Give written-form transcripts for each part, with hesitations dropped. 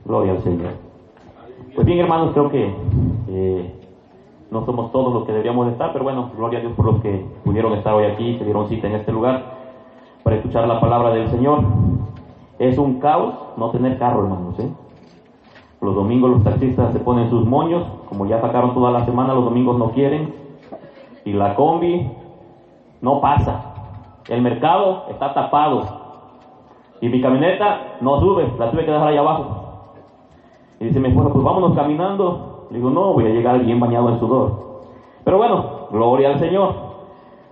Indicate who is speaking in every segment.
Speaker 1: Gloria al Señor. Pues bien, hermanos, creo que no somos todos los que deberíamos de estar, pero bueno, gloria a Dios por los que pudieron estar hoy aquí, se dieron cita en este lugar para escuchar la palabra del Señor. Es un caos no tener carro, hermanos, Los domingos los taxistas se ponen sus moños, como ya sacaron toda la semana, los domingos no quieren, y la combi no pasa. El mercado está tapado, y mi camioneta no sube, la tuve que dejar allá abajo. Y dice mi esposa, pues vámonos caminando. Le digo, no, voy a llegar bien bañado en sudor. Pero bueno, gloria al Señor.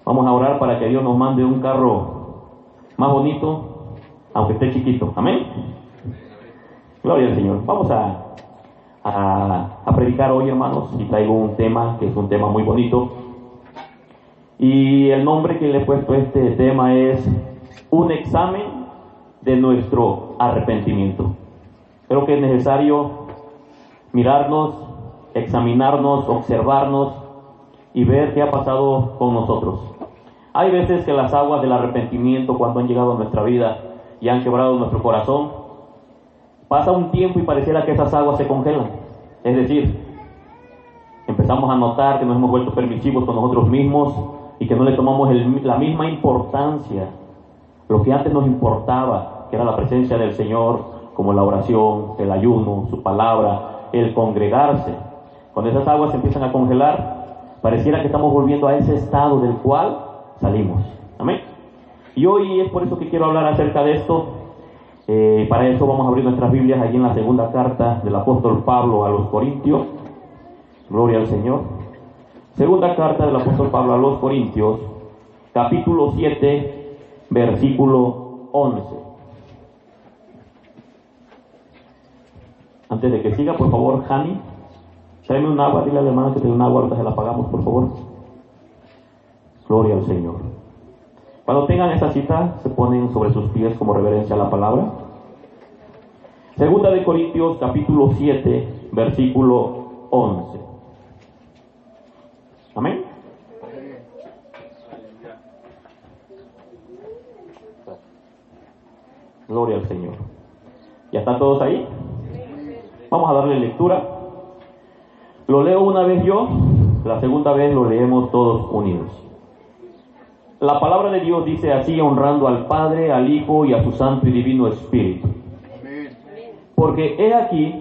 Speaker 1: Vamos a orar para que Dios nos mande un carro más bonito, aunque esté chiquito. Amén. Gloria al Señor. Vamos a predicar hoy, hermanos, y traigo un tema que es un tema muy bonito. Y el nombre que le he puesto a este tema es un examen de nuestro arrepentimiento. Creo que es necesario mirarnos, examinarnos, observarnos y ver qué ha pasado con nosotros. Hay veces que las aguas del arrepentimiento, cuando han llegado a nuestra vida y han quebrado nuestro corazón, pasa un tiempo y pareciera que esas aguas se congelan. Es decir, empezamos a notar que nos hemos vuelto permisivos con nosotros mismos y que no le tomamos la misma importancia, lo que antes nos importaba, que era la presencia del Señor, como la oración, el ayuno, su palabra, el congregarse. Cuando esas aguas se empiezan a congelar, pareciera que estamos volviendo a ese estado del cual salimos. Amén. Y hoy es por eso que quiero hablar acerca de esto. Para eso vamos a abrir nuestras Biblias allí en la segunda carta del apóstol Pablo a los Corintios. Gloria al Señor. Segunda carta del apóstol Pablo a los Corintios, capítulo 7, versículo 11. Antes de que siga, por favor, Jani, tráeme un agua, dile al hermano que te dé un agua, ahorita se la apagamos, por favor. Gloria al Señor. Cuando tengan esa cita, se ponen sobre sus pies como reverencia a la palabra. Segunda de Corintios, capítulo 7, versículo 11. Amén. Gloria al Señor. ¿Ya están todos ahí? Vamos a darle lectura. Lo leo una vez yo, la segunda vez lo leemos todos unidos. La palabra de Dios dice así, honrando al Padre, al Hijo y a su Santo y Divino Espíritu. Porque he aquí,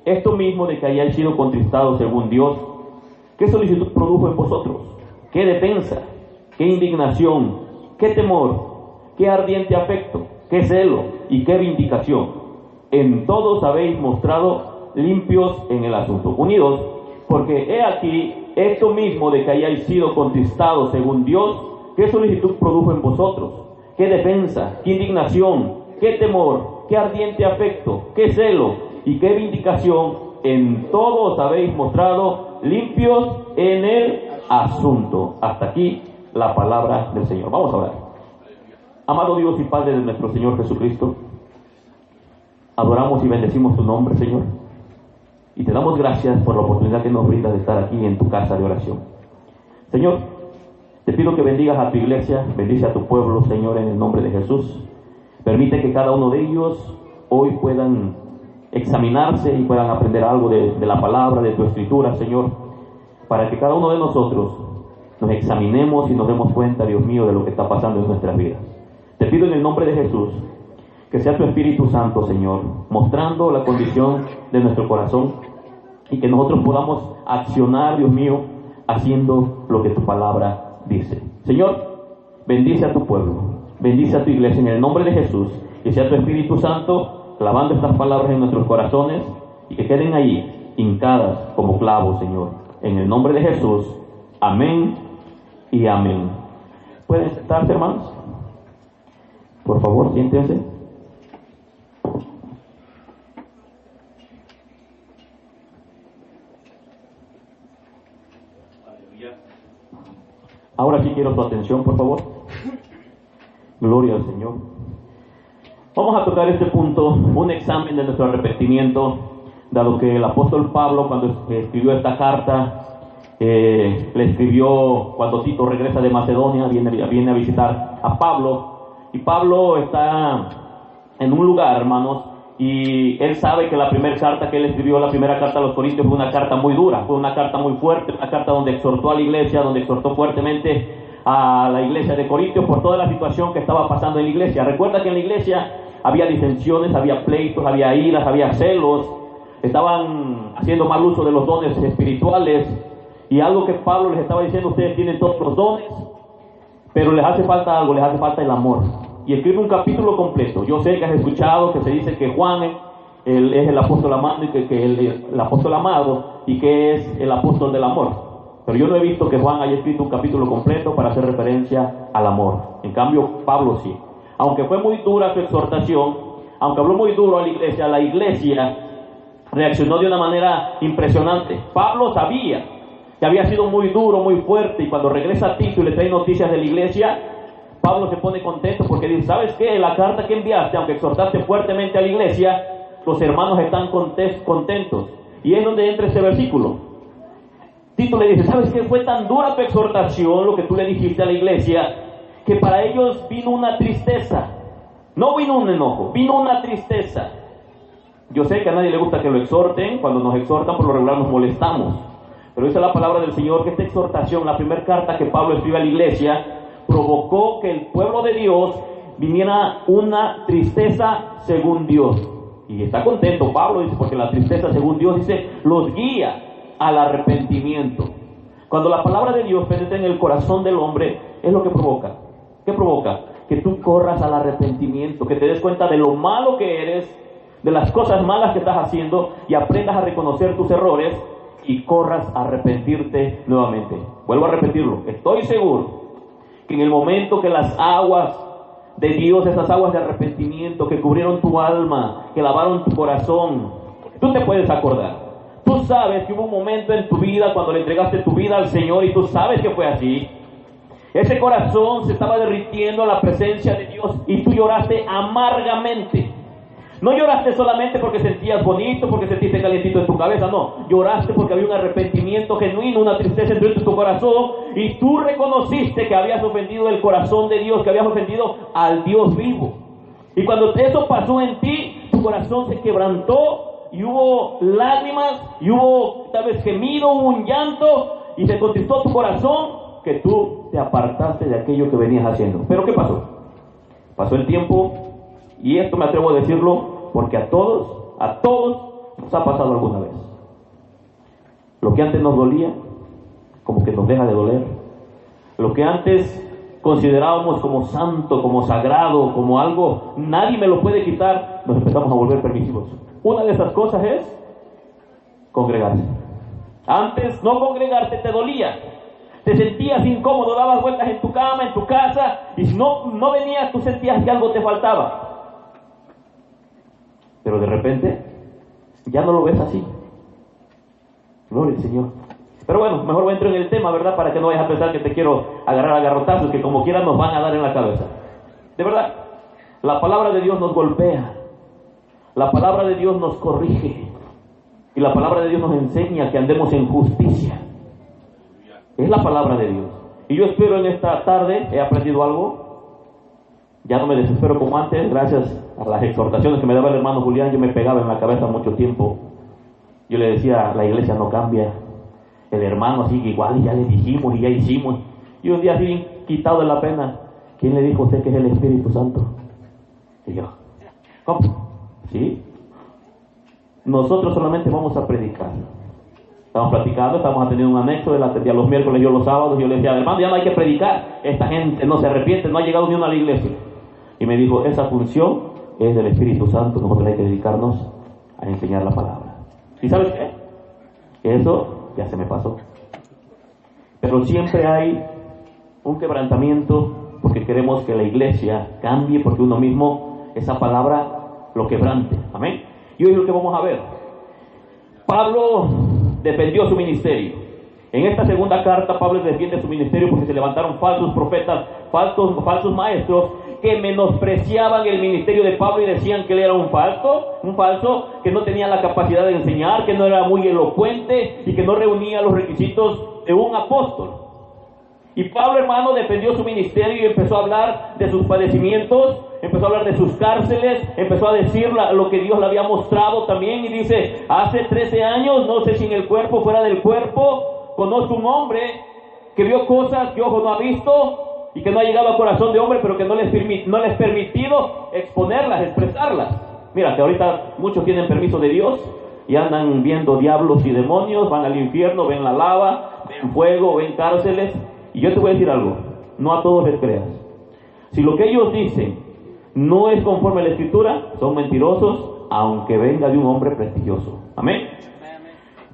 Speaker 1: esto mismo de que hayáis sido contristados según Dios, ¿qué solicitud produjo en vosotros? ¿Qué defensa? ¿Qué indignación? ¿Qué temor? ¿Qué ardiente afecto? ¿Qué celo? ¿Y qué vindicación? En todos habéis mostrado limpios en el asunto. Unidos, porque he aquí, esto mismo de que hayáis sido contristados según Dios, ¿qué solicitud produjo en vosotros? ¿Qué defensa? ¿Qué indignación? ¿Qué temor? ¿Qué ardiente afecto? ¿Qué celo? ¿Y qué vindicación? En todos habéis mostrado limpios en el asunto. Hasta aquí la palabra del Señor. Vamos a orar. Amado Dios y Padre de nuestro Señor Jesucristo, adoramos y bendecimos tu nombre, Señor, y te damos gracias por la oportunidad que nos brindas de estar aquí en tu casa de oración. Señor, te pido que bendigas a tu iglesia, bendice a tu pueblo, Señor, en el nombre de Jesús. Permite que cada uno de ellos hoy puedan examinarse y puedan aprender algo de la palabra, de tu escritura, Señor, para que cada uno de nosotros nos examinemos y nos demos cuenta, Dios mío, de lo que está pasando en nuestras vidas. Te pido en el nombre de Jesús que sea tu Espíritu Santo, Señor, mostrando la condición de nuestro corazón y que nosotros podamos accionar, Dios mío, haciendo lo que tu palabra dice. Señor, bendice a tu pueblo, bendice a tu iglesia en el nombre de Jesús, que sea tu Espíritu Santo clavando estas palabras en nuestros corazones y que queden ahí hincadas como clavos, Señor. En el nombre de Jesús, amén y amén. ¿Pueden sentarse, hermanos? Por favor, siéntense. Ahora sí quiero tu atención, por favor. Gloria al Señor. Vamos a tocar este punto, un examen de nuestro arrepentimiento, dado que el apóstol Pablo, cuando escribió esta carta, le escribió cuando Tito regresa de Macedonia, viene a visitar a Pablo, y Pablo está en un lugar, hermanos, y él sabe que la primera carta que él escribió, la primera carta a los Corintios, fue una carta muy dura, fue una carta muy fuerte, una carta donde exhortó a la iglesia, donde exhortó fuertemente a la iglesia de Corintios por toda la situación que estaba pasando en la iglesia. Recuerda que en la iglesia había disensiones, había pleitos, había iras, había celos, estaban haciendo mal uso de los dones espirituales, y algo que Pablo les estaba diciendo: ustedes tienen todos los dones, pero les hace falta algo, les hace falta el amor. Y escribe un capítulo completo. Yo sé que has escuchado que se dice que Juan él es el apóstol amado, y que el apóstol amado, y que es el apóstol del amor. Pero yo no he visto que Juan haya escrito un capítulo completo para hacer referencia al amor. En cambio, Pablo sí. Aunque fue muy dura su exhortación, aunque habló muy duro a la iglesia reaccionó de una manera impresionante. Pablo sabía que había sido muy duro, muy fuerte, y cuando regresa a Tito y le trae noticias de la iglesia, Pablo se pone contento porque dice: ¿sabes qué? La carta que enviaste, aunque exhortaste fuertemente a la iglesia, los hermanos están contentos. Y es donde entra este versículo. Tito le dice: ¿sabes qué? Fue tan dura tu exhortación, lo que tú le dijiste a la iglesia, que para ellos vino una tristeza. No vino un enojo, vino una tristeza. Yo sé que a nadie le gusta que lo exhorten. Cuando nos exhortan, por lo regular nos molestamos. Pero dice la palabra del Señor que esta exhortación, la primera carta que Pablo escribe a la iglesia, provocó que el pueblo de Dios viniera una tristeza según Dios. Y está contento Pablo, dice, porque la tristeza según Dios, dice, los guía al arrepentimiento. Cuando la palabra de Dios penetra en el corazón del hombre, es lo que provoca. ¿Qué provoca? Que tú corras al arrepentimiento, que te des cuenta de lo malo que eres, de las cosas malas que estás haciendo, y aprendas a reconocer tus errores y corras a arrepentirte nuevamente. Vuelvo a repetirlo, estoy seguro que en el momento que las aguas de Dios, esas aguas de arrepentimiento que cubrieron tu alma, que lavaron tu corazón, tú te puedes acordar. Tú sabes que hubo un momento en tu vida cuando le entregaste tu vida al Señor, y tú sabes que fue así. Ese corazón se estaba derritiendo a la presencia de Dios y tú lloraste amargamente. No lloraste solamente porque sentías bonito, porque sentiste calientito en tu cabeza, no. Lloraste porque había un arrepentimiento genuino, una tristeza dentro de tu corazón, y tú reconociste que habías ofendido el corazón de Dios, que habías ofendido al Dios vivo. Y cuando eso pasó en ti, tu corazón se quebrantó, y hubo lágrimas, y hubo tal vez gemido, hubo un llanto, y se contristó tu corazón, que tú te apartaste de aquello que venías haciendo. Pero ¿qué pasó? Pasó el tiempo, y esto me atrevo a decirlo porque a todos nos ha pasado alguna vez. Lo que antes nos dolía, como que nos deja de doler. Lo que antes considerábamos como santo, como sagrado, como algo, nadie me lo puede quitar, nos empezamos a volver permisivos. Una de esas cosas es congregarse. Antes no congregarte te dolía, te sentías incómodo, dabas vueltas en tu cama, en tu casa, y si no venías, tú sentías que algo te faltaba. Pero de repente ya no lo ves así. Gloria al Señor. Pero bueno, mejor entro en el tema, ¿verdad? Para que no vayas a pensar que te quiero agarrar a garrotazos, que como quiera nos van a dar en la cabeza. De verdad, la palabra de Dios nos golpea, la palabra de Dios nos corrige, y la palabra de Dios nos enseña que andemos en justicia. Es la palabra de Dios. Y yo espero en esta tarde, he aprendido algo. Ya no me desespero como antes, gracias a las exhortaciones que me daba el hermano Julián. Yo me pegaba en la cabeza mucho tiempo. Yo le decía, la iglesia no cambia, el hermano sigue igual, y ya le dijimos y ya hicimos. Y un día así, quitado de la pena, ¿quién le dijo a usted que es el Espíritu Santo? Y yo, ¿cómo? ¿Sí? Nosotros solamente vamos a predicar. Estamos platicando, estamos atendiendo un anexo, él atendía los miércoles, yo los sábados. Yo le decía, hermano, ya no hay que predicar, esta gente no se arrepiente, no ha llegado ni uno a la iglesia. Y me dijo, esa función es del Espíritu Santo, nosotros hay que dedicarnos a enseñar la palabra. ¿Y sabes qué? Eso ya se me pasó. Pero siempre hay un quebrantamiento, porque queremos que la iglesia cambie, porque uno mismo, esa palabra lo quebrante. Amén. Y hoy es lo que vamos a ver. Pablo defendió su ministerio. En esta segunda carta, Pablo defiende su ministerio porque se levantaron falsos profetas, falsos maestros, que menospreciaban el ministerio de Pablo y decían que él era un falso, que no tenía la capacidad de enseñar, que no era muy elocuente y que no reunía los requisitos de un apóstol. Y Pablo, hermano, defendió su ministerio y empezó a hablar de sus padecimientos, empezó a hablar de sus cárceles, empezó a decir lo que Dios le había mostrado también. Y dice, hace 13 años, no sé si en el cuerpo, fuera del cuerpo, conozco un hombre que vio cosas que ojo no ha visto y que no ha llegado al corazón de hombre, pero que no les permitido exponerlas, expresarlas. Mira, que ahorita muchos tienen permiso de Dios y andan viendo diablos y demonios, van al infierno, ven la lava, ven fuego, ven cárceles. Y yo te voy a decir algo, no a todos les creas. Si lo que ellos dicen no es conforme a la Escritura, son mentirosos, aunque venga de un hombre prestigioso. Amén.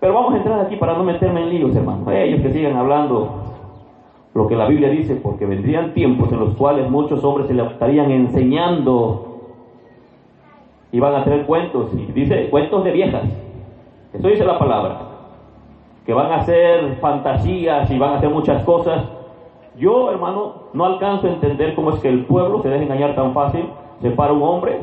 Speaker 1: Pero vamos a entrar aquí para no meterme en líos, hermanos. Ellos que sigan hablando lo que la Biblia dice, porque vendrían tiempos en los cuales muchos hombres se le estarían enseñando y van a traer cuentos, y dice cuentos de viejas. Eso dice la palabra. Que van a hacer fantasías y van a hacer muchas cosas. Yo, hermano, no alcanzo a entender cómo es que el pueblo se deja engañar tan fácil. Se para un hombre,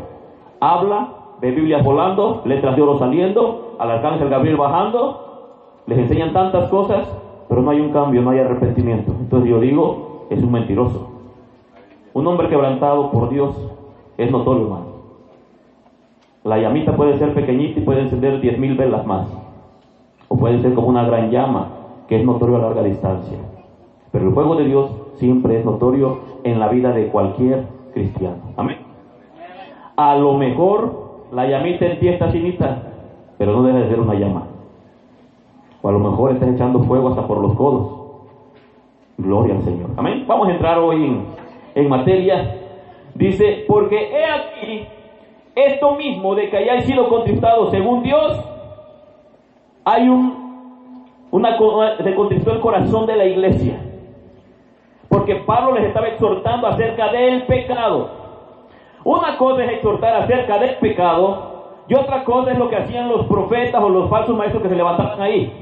Speaker 1: habla, ve Biblias volando, letras de oro saliendo, al arcángel Gabriel bajando, les enseñan tantas cosas, pero no hay un cambio, no hay arrepentimiento. Entonces yo digo, es un mentiroso. Un hombre quebrantado por Dios es notorio, hermano. La llamita puede ser pequeñita y puede encender 10,000 velas más. O puede ser como una gran llama, que es notorio a larga distancia. Pero el fuego de Dios siempre es notorio en la vida de cualquier cristiano. Amén. A lo mejor la llamita en ti está finita, pero no deja de ser una llama. O a lo mejor estás echando fuego hasta por los codos. Gloria al Señor. Amén. Vamos a entrar hoy en materia. Dice, porque he aquí esto mismo de que hayáis sido contristados según Dios. Hay se contristó el corazón de la iglesia, porque Pablo les estaba exhortando acerca del pecado. Una cosa es exhortar acerca del pecado, y otra cosa es lo que hacían los profetas o los falsos maestros que se levantaban ahí.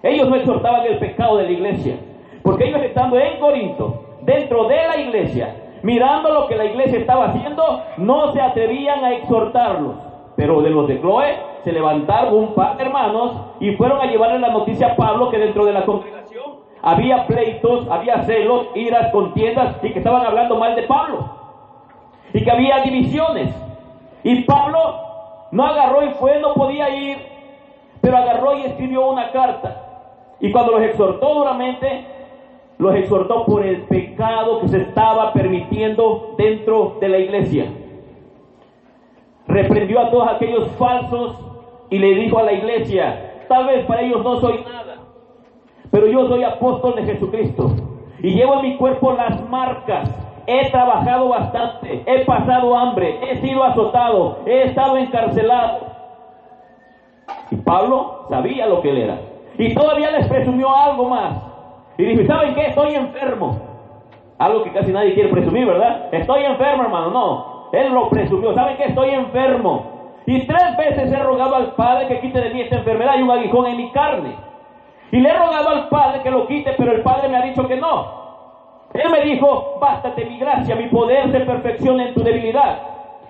Speaker 1: Ellos no exhortaban el pecado de la iglesia, porque ellos estando en Corinto, dentro de la iglesia, mirando lo que la iglesia estaba haciendo, no se atrevían a exhortarlos. Pero de los de Cloé se levantaron un par de hermanos y fueron a llevarle la noticia a Pablo que dentro de la congregación había pleitos, había celos, iras, contiendas, y que estaban hablando mal de Pablo, y que había divisiones. Y Pablo no agarró y fue, no podía ir, pero agarró y escribió una carta. Y cuando los exhortó duramente, los exhortó por el pecado que se estaba permitiendo dentro de la iglesia. Reprendió a todos aquellos falsos y le dijo a la iglesia, tal vez para ellos no soy nada, pero yo soy apóstol de Jesucristo y llevo en mi cuerpo las marcas. He trabajado bastante, he pasado hambre, he sido azotado, he estado encarcelado. Y Pablo sabía lo que él era, y todavía les presumió algo más. Y dijo, ¿saben qué? Estoy enfermo. Algo que casi nadie quiere presumir, ¿verdad? Estoy enfermo, hermano. No, él lo presumió. ¿Saben qué? Estoy enfermo. Y 3 veces he rogado al Padre que quite de mí esta enfermedad y un aguijón en mi carne. Y le he rogado al Padre que lo quite, pero el Padre me ha dicho que no. Él me dijo, bástate mi gracia, mi poder se perfecciona en tu debilidad.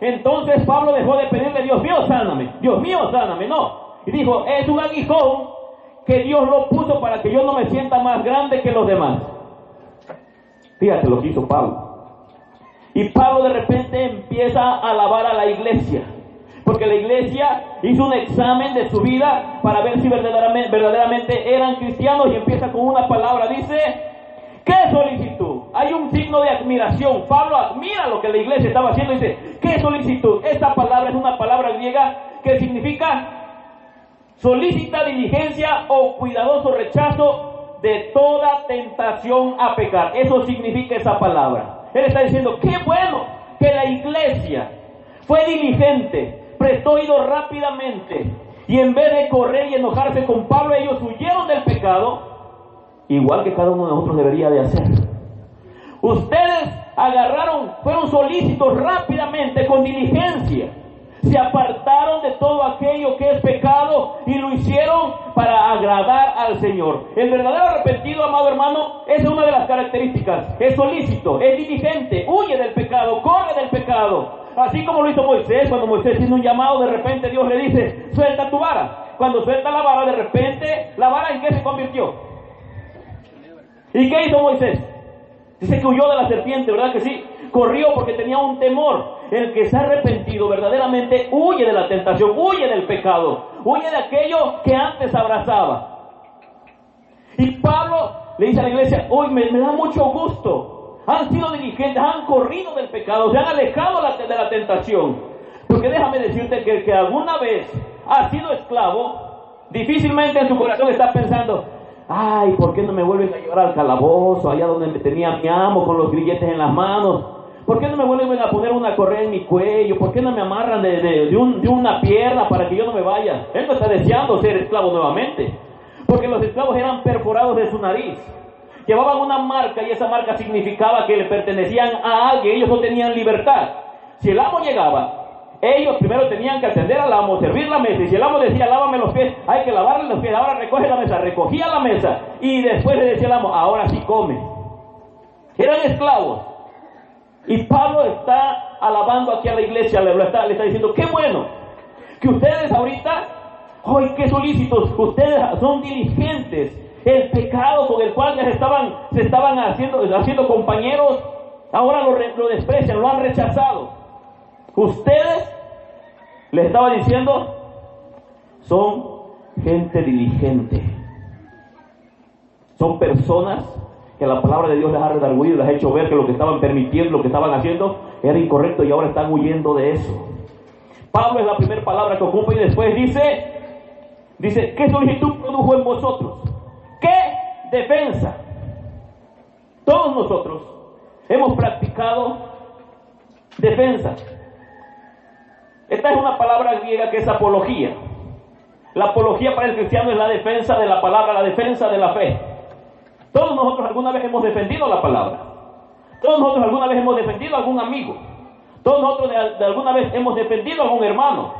Speaker 1: Entonces Pablo dejó de pedirle, Dios mío, sáname. Dios mío, sáname. No. Y dijo, es un aguijón que Dios lo puso para que yo no me sienta más grande que los demás. Fíjate lo que hizo Pablo. Y Pablo de repente empieza a alabar a la iglesia, porque la iglesia hizo un examen de su vida para ver si verdaderamente eran cristianos, y empieza con una palabra, dice, ¿qué solicitud? Hay un signo de admiración. Pablo admira lo que la iglesia estaba haciendo, dice, ¿qué solicitud? Esta palabra es una palabra griega que significa solícita diligencia o cuidadoso rechazo de toda tentación a pecar. Eso significa esa palabra. Él está diciendo, qué bueno que la iglesia fue diligente, prestó oído rápidamente, y en vez de correr y enojarse con Pablo, ellos huyeron del pecado, igual que cada uno de nosotros debería de hacer. Ustedes fueron solícitos rápidamente, con diligencia. Se apartaron de todo aquello que es pecado y lo hicieron para agradar al Señor. El verdadero arrepentido, amado hermano, esa es una de las características. Es solícito, es diligente, huye del pecado, corre del pecado. Así como lo hizo Moisés. Cuando Moisés tiene un llamado, de repente Dios le dice, suelta tu vara. Cuando suelta la vara, de repente, ¿la vara en qué se convirtió? ¿Y qué hizo Moisés? Dice que huyó de la serpiente, ¿verdad que sí? Corrió porque tenía un temor. El que se ha arrepentido verdaderamente huye de la tentación, huye del pecado, huye de aquello que antes abrazaba. Y Pablo le dice a la iglesia, hoy me da mucho gusto. Han sido diligentes, han corrido del pecado, se han alejado de la tentación. Porque déjame decirte que el que alguna vez ha sido esclavo, difícilmente en su corazón está pensando, ay, ¿por qué no me vuelven a llevar al calabozo, allá donde me tenía mi amo con los grilletes en las manos? ¿Por qué no me vuelven a poner una correa en mi cuello? ¿Por qué no me amarran de una pierna para que yo no me vaya? Él no está deseando ser esclavo nuevamente. Porque los esclavos eran perforados de su nariz. Llevaban una marca y esa marca significaba que le pertenecían a alguien. Ellos no tenían libertad. Si el amo llegaba, ellos primero tenían que atender al amo, servir la mesa. Y si el amo decía, lávame los pies, hay que lavarle los pies. Ahora recoge la mesa. Recogía la mesa. Y después le decía al amo, ahora sí come. Eran esclavos. Y Pablo está alabando aquí a la iglesia, le está diciendo, qué bueno que ustedes ahorita, ¡ay, qué solícitos! Ustedes son diligentes. El pecado con el cual ya se estaban haciendo compañeros, ahora lo desprecian, lo han rechazado. Ustedes, les estaba diciendo, son gente diligente. Son personas que la palabra de Dios les ha redarguido, les ha hecho ver que lo que estaban permitiendo, lo que estaban haciendo era incorrecto y ahora están huyendo de eso. Pablo es la primera palabra que ocupa y después dice, ¿qué solicitud produjo en vosotros? ¿Qué defensa? Todos nosotros hemos practicado defensa. Esta es una palabra griega que es apología. La apología para el cristiano es la defensa de la palabra, la defensa de la fe. Todos nosotros alguna vez hemos defendido la palabra. Todos nosotros alguna vez hemos defendido a algún amigo. Todos nosotros de alguna vez hemos defendido a algún hermano.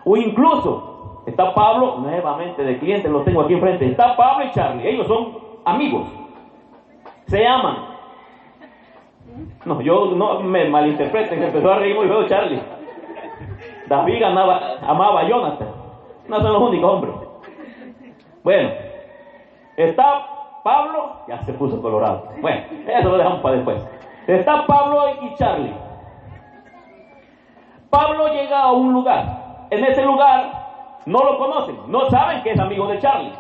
Speaker 1: O incluso, está Pablo, nuevamente de clientes, los tengo aquí enfrente. Está Pablo y Charlie, ellos son amigos. Se aman. No, yo no me malinterpreten, empezó a reír muy feo Charlie. David amaba a Jonathan. No son los únicos hombres. Bueno, está Pablo, ya se puso colorado. Bueno, eso lo dejamos para después. Está Pablo y Charlie. Pablo llega a un lugar. En ese lugar no lo conocen, no saben que es amigo de Charlie.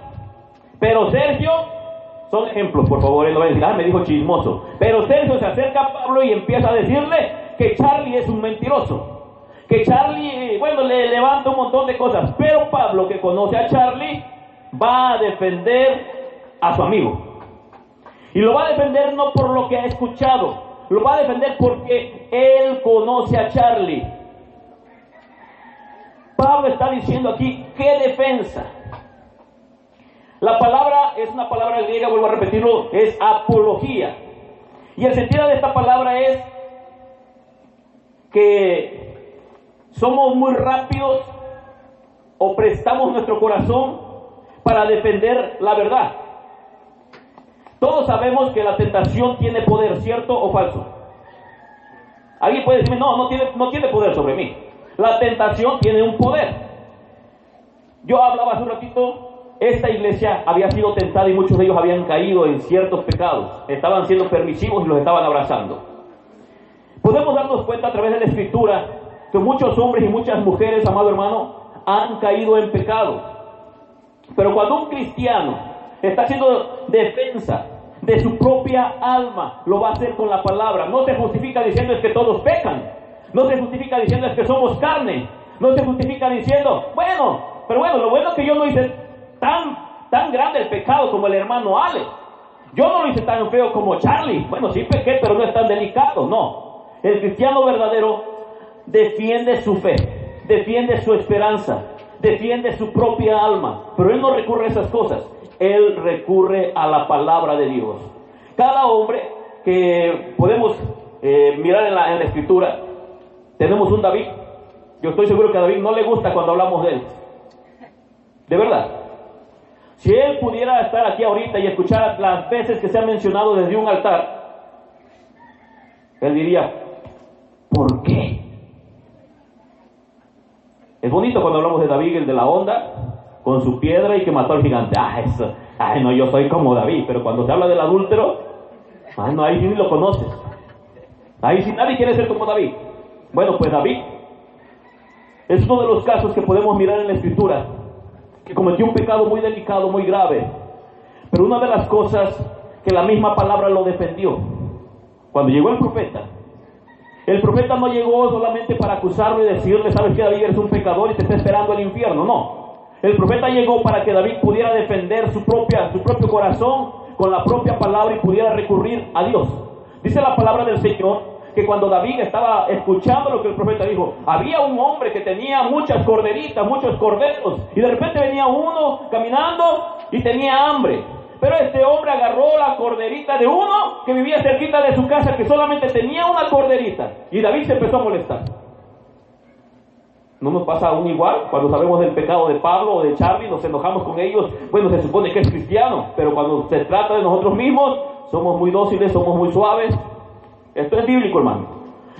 Speaker 1: Pero Sergio, son ejemplos, por favor, él lo va a decir, me dijo chismoso. Pero Sergio se acerca a Pablo y empieza a decirle que Charlie es un mentiroso. Que Charlie, le levanta un montón de cosas. Pero Pablo, que conoce a Charlie, va a defender a su amigo. Y lo va a defender no por lo que ha escuchado, lo va a defender porque él conoce a Charlie. Pablo está diciendo aquí, ¿qué defensa? La palabra es una palabra griega, vuelvo a repetirlo, es apología. Y el sentido de esta palabra es que somos muy rápidos o prestamos nuestro corazón para defender la verdad. Todos sabemos que la tentación tiene poder, ¿cierto o falso? Alguien puede decirme, no tiene poder sobre mí. La tentación tiene un poder. Yo hablaba hace un ratito, esta iglesia había sido tentada y muchos de ellos habían caído en ciertos pecados. Estaban siendo permisivos y los estaban abrazando. Podemos darnos cuenta a través de la Escritura que muchos hombres y muchas mujeres, amado hermano, han caído en pecado. Pero cuando un cristiano está haciendo defensa de su propia alma, lo va a hacer con la palabra. No se justifica diciendo es que todos pecan. No se justifica diciendo es que somos carne. No se justifica diciendo, lo bueno es que yo no hice tan grande el pecado como el hermano Ale. Yo no lo hice tan feo como Charlie. Sí pequé, pero no es tan delicado. No. El cristiano verdadero defiende su fe, defiende su esperanza, defiende su propia alma. Pero él no recurre a esas cosas. Él recurre a la palabra de Dios. Cada hombre que podemos mirar en la Escritura, tenemos un David. Yo estoy seguro que a David no le gusta cuando hablamos de él. De verdad. Si él pudiera estar aquí ahorita y escuchar las veces que se ha mencionado desde un altar, él diría, ¿por qué? Es bonito cuando hablamos de David, el de la onda, con su piedra y que mató al gigante. Eso. Ay, no, yo soy como David. Pero cuando se habla del adúltero, no, ahí sí ni lo conoces. Ahí sí nadie quiere ser como David. Bueno, pues David es uno de los casos que podemos mirar en la Escritura, que cometió un pecado muy delicado, muy grave. Pero una de las cosas que la misma palabra lo defendió, cuando llegó el profeta no llegó solamente para acusarlo y decirle, sabes que David eres un pecador y te está esperando el infierno. No, el profeta llegó para que David pudiera defender su propio corazón con la propia palabra y pudiera recurrir a Dios. Dice la palabra del Señor que cuando David estaba escuchando lo que el profeta dijo, había un hombre que tenía muchas corderitas, muchos corderos, y de repente venía uno caminando y tenía hambre. Pero este hombre agarró la corderita de uno que vivía cerquita de su casa, que solamente tenía una corderita, y David se empezó a molestar. ¿No nos pasa aún igual? Cuando sabemos del pecado de Pablo o de Charlie, nos enojamos con ellos. Bueno, se supone que es cristiano, pero cuando se trata de nosotros mismos, somos muy dóciles, somos muy suaves. Esto es bíblico, hermano.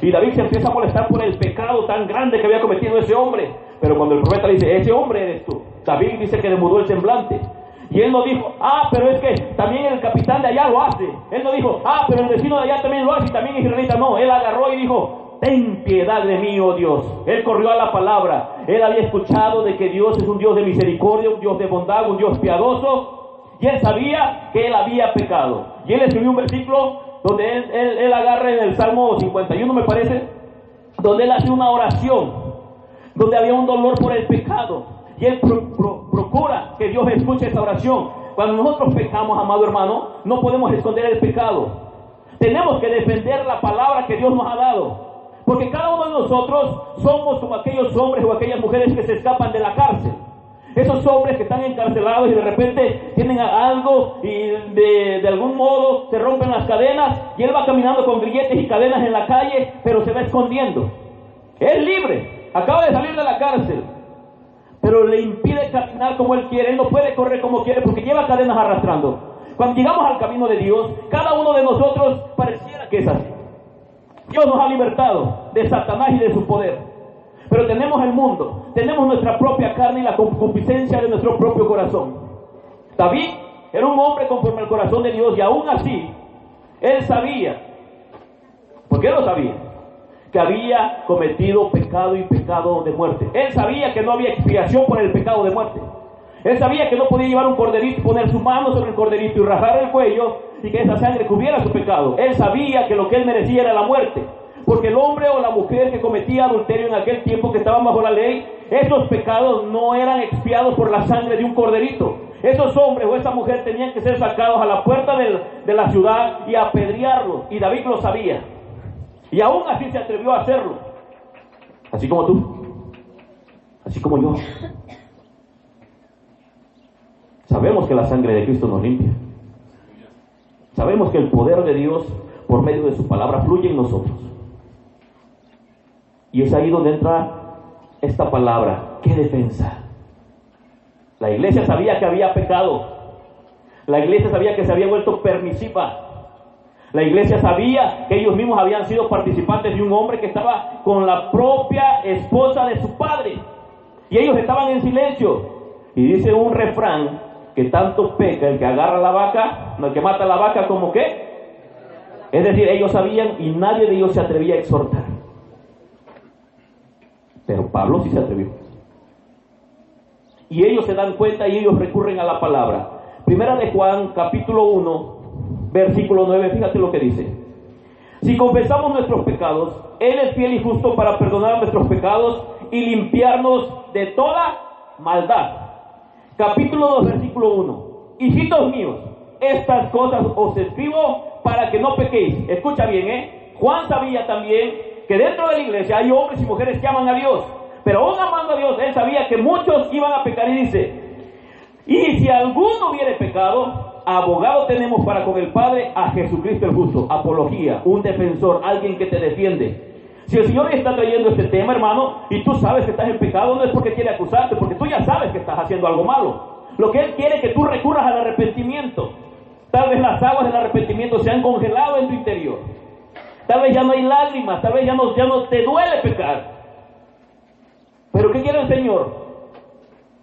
Speaker 1: Y David se empieza a molestar por el pecado tan grande que había cometido ese hombre. Pero cuando el profeta dice, ese hombre eres tú, David dice que le mudó el semblante. Y él no dijo, pero es que también el capitán de allá lo hace. Él no dijo, pero el vecino de allá también lo hace y también es israelita. No, él agarró y dijo, ten piedad de mí, oh Dios. Él corrió a la palabra. Él había escuchado de que Dios es un Dios de misericordia, un Dios de bondad, un Dios piadoso. Y él sabía que él había pecado. Y él escribió un versículo donde él agarra en el Salmo 51, me parece, donde él hace una oración, donde había un dolor por el pecado. Y él procura que Dios escuche esa oración. Cuando nosotros pecamos, amado hermano, no podemos esconder el pecado. Tenemos que defender la palabra que Dios nos ha dado. Porque cada uno de nosotros somos como aquellos hombres o aquellas mujeres que se escapan de la cárcel. Esos hombres que están encarcelados y de repente tienen algo y de algún modo se rompen las cadenas y él va caminando con grilletes y cadenas en la calle, pero se va escondiendo. Es libre, acaba de salir de la cárcel, pero le impide caminar como él quiere. Él no puede correr como quiere porque lleva cadenas arrastrando. Cuando llegamos al camino de Dios, cada uno de nosotros pareciera que es así. Dios nos ha libertado de Satanás y de su poder. Pero tenemos el mundo, tenemos nuestra propia carne y la concupiscencia de nuestro propio corazón. David era un hombre conforme al corazón de Dios y aún así, él sabía, porque él lo sabía, que había cometido pecado y pecado de muerte. Él sabía que no había expiación por el pecado de muerte. Él sabía que no podía llevar un corderito y poner su mano sobre el corderito y rajar el cuello y que esa sangre cubriera su pecado. Él sabía que lo que él merecía era la muerte. Porque el hombre o la mujer que cometía adulterio en aquel tiempo que estaban bajo la ley, esos pecados no eran expiados por la sangre de un corderito. Esos hombres o esa mujer tenían que ser sacados a la puerta de la ciudad y apedrearlos. Y David lo sabía. Y aún así se atrevió a hacerlo. Así como tú. Así como yo. Sabemos que la sangre de Cristo nos limpia. Sabemos que el poder de Dios por medio de su palabra fluye en nosotros. Y es ahí donde entra esta palabra, ¿qué defensa? La iglesia sabía que había pecado. La iglesia sabía que se había vuelto permisiva. La iglesia sabía que ellos mismos habían sido participantes de un hombre que estaba con la propia esposa de su padre. Y ellos estaban en silencio. Y dice un refrán que tanto peca el que agarra la vaca, no el que mata la vaca como que. Es decir, ellos sabían y nadie de ellos se atrevía a exhortar. Pero Pablo sí se atrevió. Y ellos se dan cuenta y ellos recurren a la palabra. Primera de Juan, capítulo 1, versículo 9, fíjate lo que dice. Si confesamos nuestros pecados, Él es fiel y justo para perdonar nuestros pecados y limpiarnos de toda maldad. Capítulo 2, versículo 1. Hijitos míos, estas cosas os escribo para que no pequéis. Escucha bien, Juan sabía también que dentro de la iglesia hay hombres y mujeres que aman a Dios, pero aún amando a Dios, él sabía que muchos iban a pecar y dice, y si alguno hubiere pecado, abogado tenemos para con el Padre a Jesucristo el justo. Apología, un defensor, alguien que te defiende. Si el Señor está trayendo este tema, hermano, y tú sabes que estás en pecado, no es porque quiere acusarte, porque tú ya sabes que estás haciendo algo malo. Lo que Él quiere es que tú recurras al arrepentimiento. Tal vez las aguas del arrepentimiento se han congelado en tu interior. Tal vez ya no hay lágrimas, tal vez ya no te duele pecar. Pero ¿qué quiere el Señor?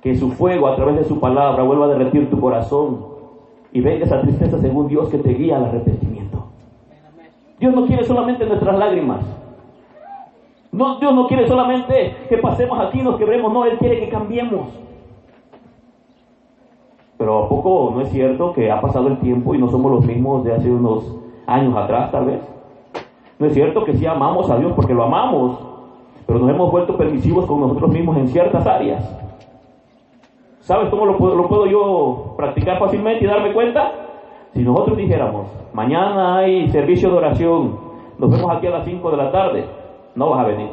Speaker 1: que su fuego a través de su palabra vuelva a derretir tu corazón y venga esa tristeza según Dios que te guía al arrepentimiento. Dios no quiere solamente nuestras lágrimas. No, Dios no quiere solamente que pasemos aquí y nos quebremos, no, Él quiere que cambiemos. Pero ¿a poco no es cierto que ha pasado el tiempo y no somos los mismos de hace unos años atrás, tal vez? No es cierto que sí amamos a Dios porque lo amamos, pero nos hemos vuelto permisivos con nosotros mismos en ciertas áreas. ¿Sabes cómo lo puedo yo practicar fácilmente y darme cuenta? Si nosotros dijéramos, mañana hay servicio de oración, nos vemos aquí a las 5 de la tarde, no vas a venir.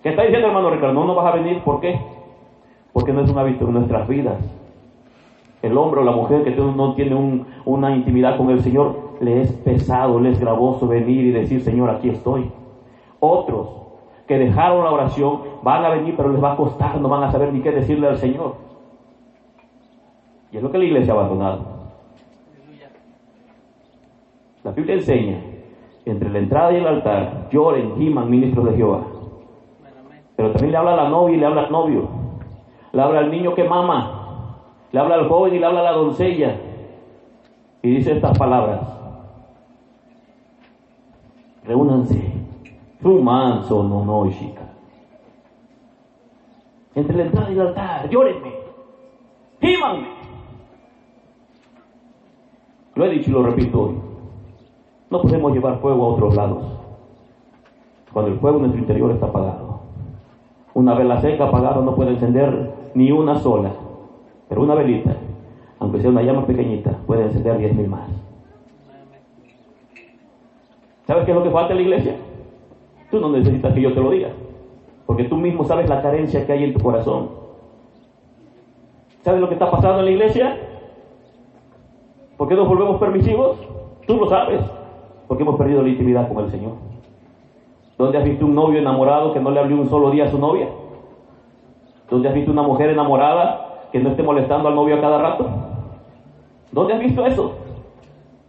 Speaker 1: ¿Qué está diciendo, hermano Ricardo? No vas a venir, ¿por qué? Porque no es un hábito en nuestras vidas. El hombre o la mujer que no tiene una intimidad con el Señor, le es pesado, le es gravoso venir y decir, Señor, aquí estoy. Otros que dejaron la oración van a venir, pero les va a costar, no van a saber ni qué decirle al Señor. Y es lo que la iglesia ha abandonado. La Biblia enseña, entre la entrada y el altar, lloren, giman ministros de Jehová. Pero también le habla a la novia y le habla al novio. Le habla al niño que mama. Le habla al joven y le habla a la doncella. Y dice estas palabras. Reúnanse. Rumanso no chica. Entre la entrada y el altar, llórenme. Gímanme. Lo he dicho y lo repito hoy. No podemos llevar fuego a otros lados cuando el fuego en nuestro interior está apagado. Una vela seca apagada no puede encender ni una sola, pero una velita, aunque sea una llama pequeñita, puede encender 10,000 más. ¿Sabes qué es lo que falta en la iglesia? Tú no necesitas que yo te lo diga, porque tú mismo sabes la carencia que hay en tu corazón. ¿Sabes lo que está pasando en la iglesia? ¿Por qué nos volvemos permisivos? Tú lo sabes, porque hemos perdido la intimidad con el Señor. ¿Dónde has visto un novio enamorado que no le habló un solo día a su novia? ¿Dónde has visto una mujer enamorada que no esté molestando al novio a cada rato? ¿Dónde has visto eso?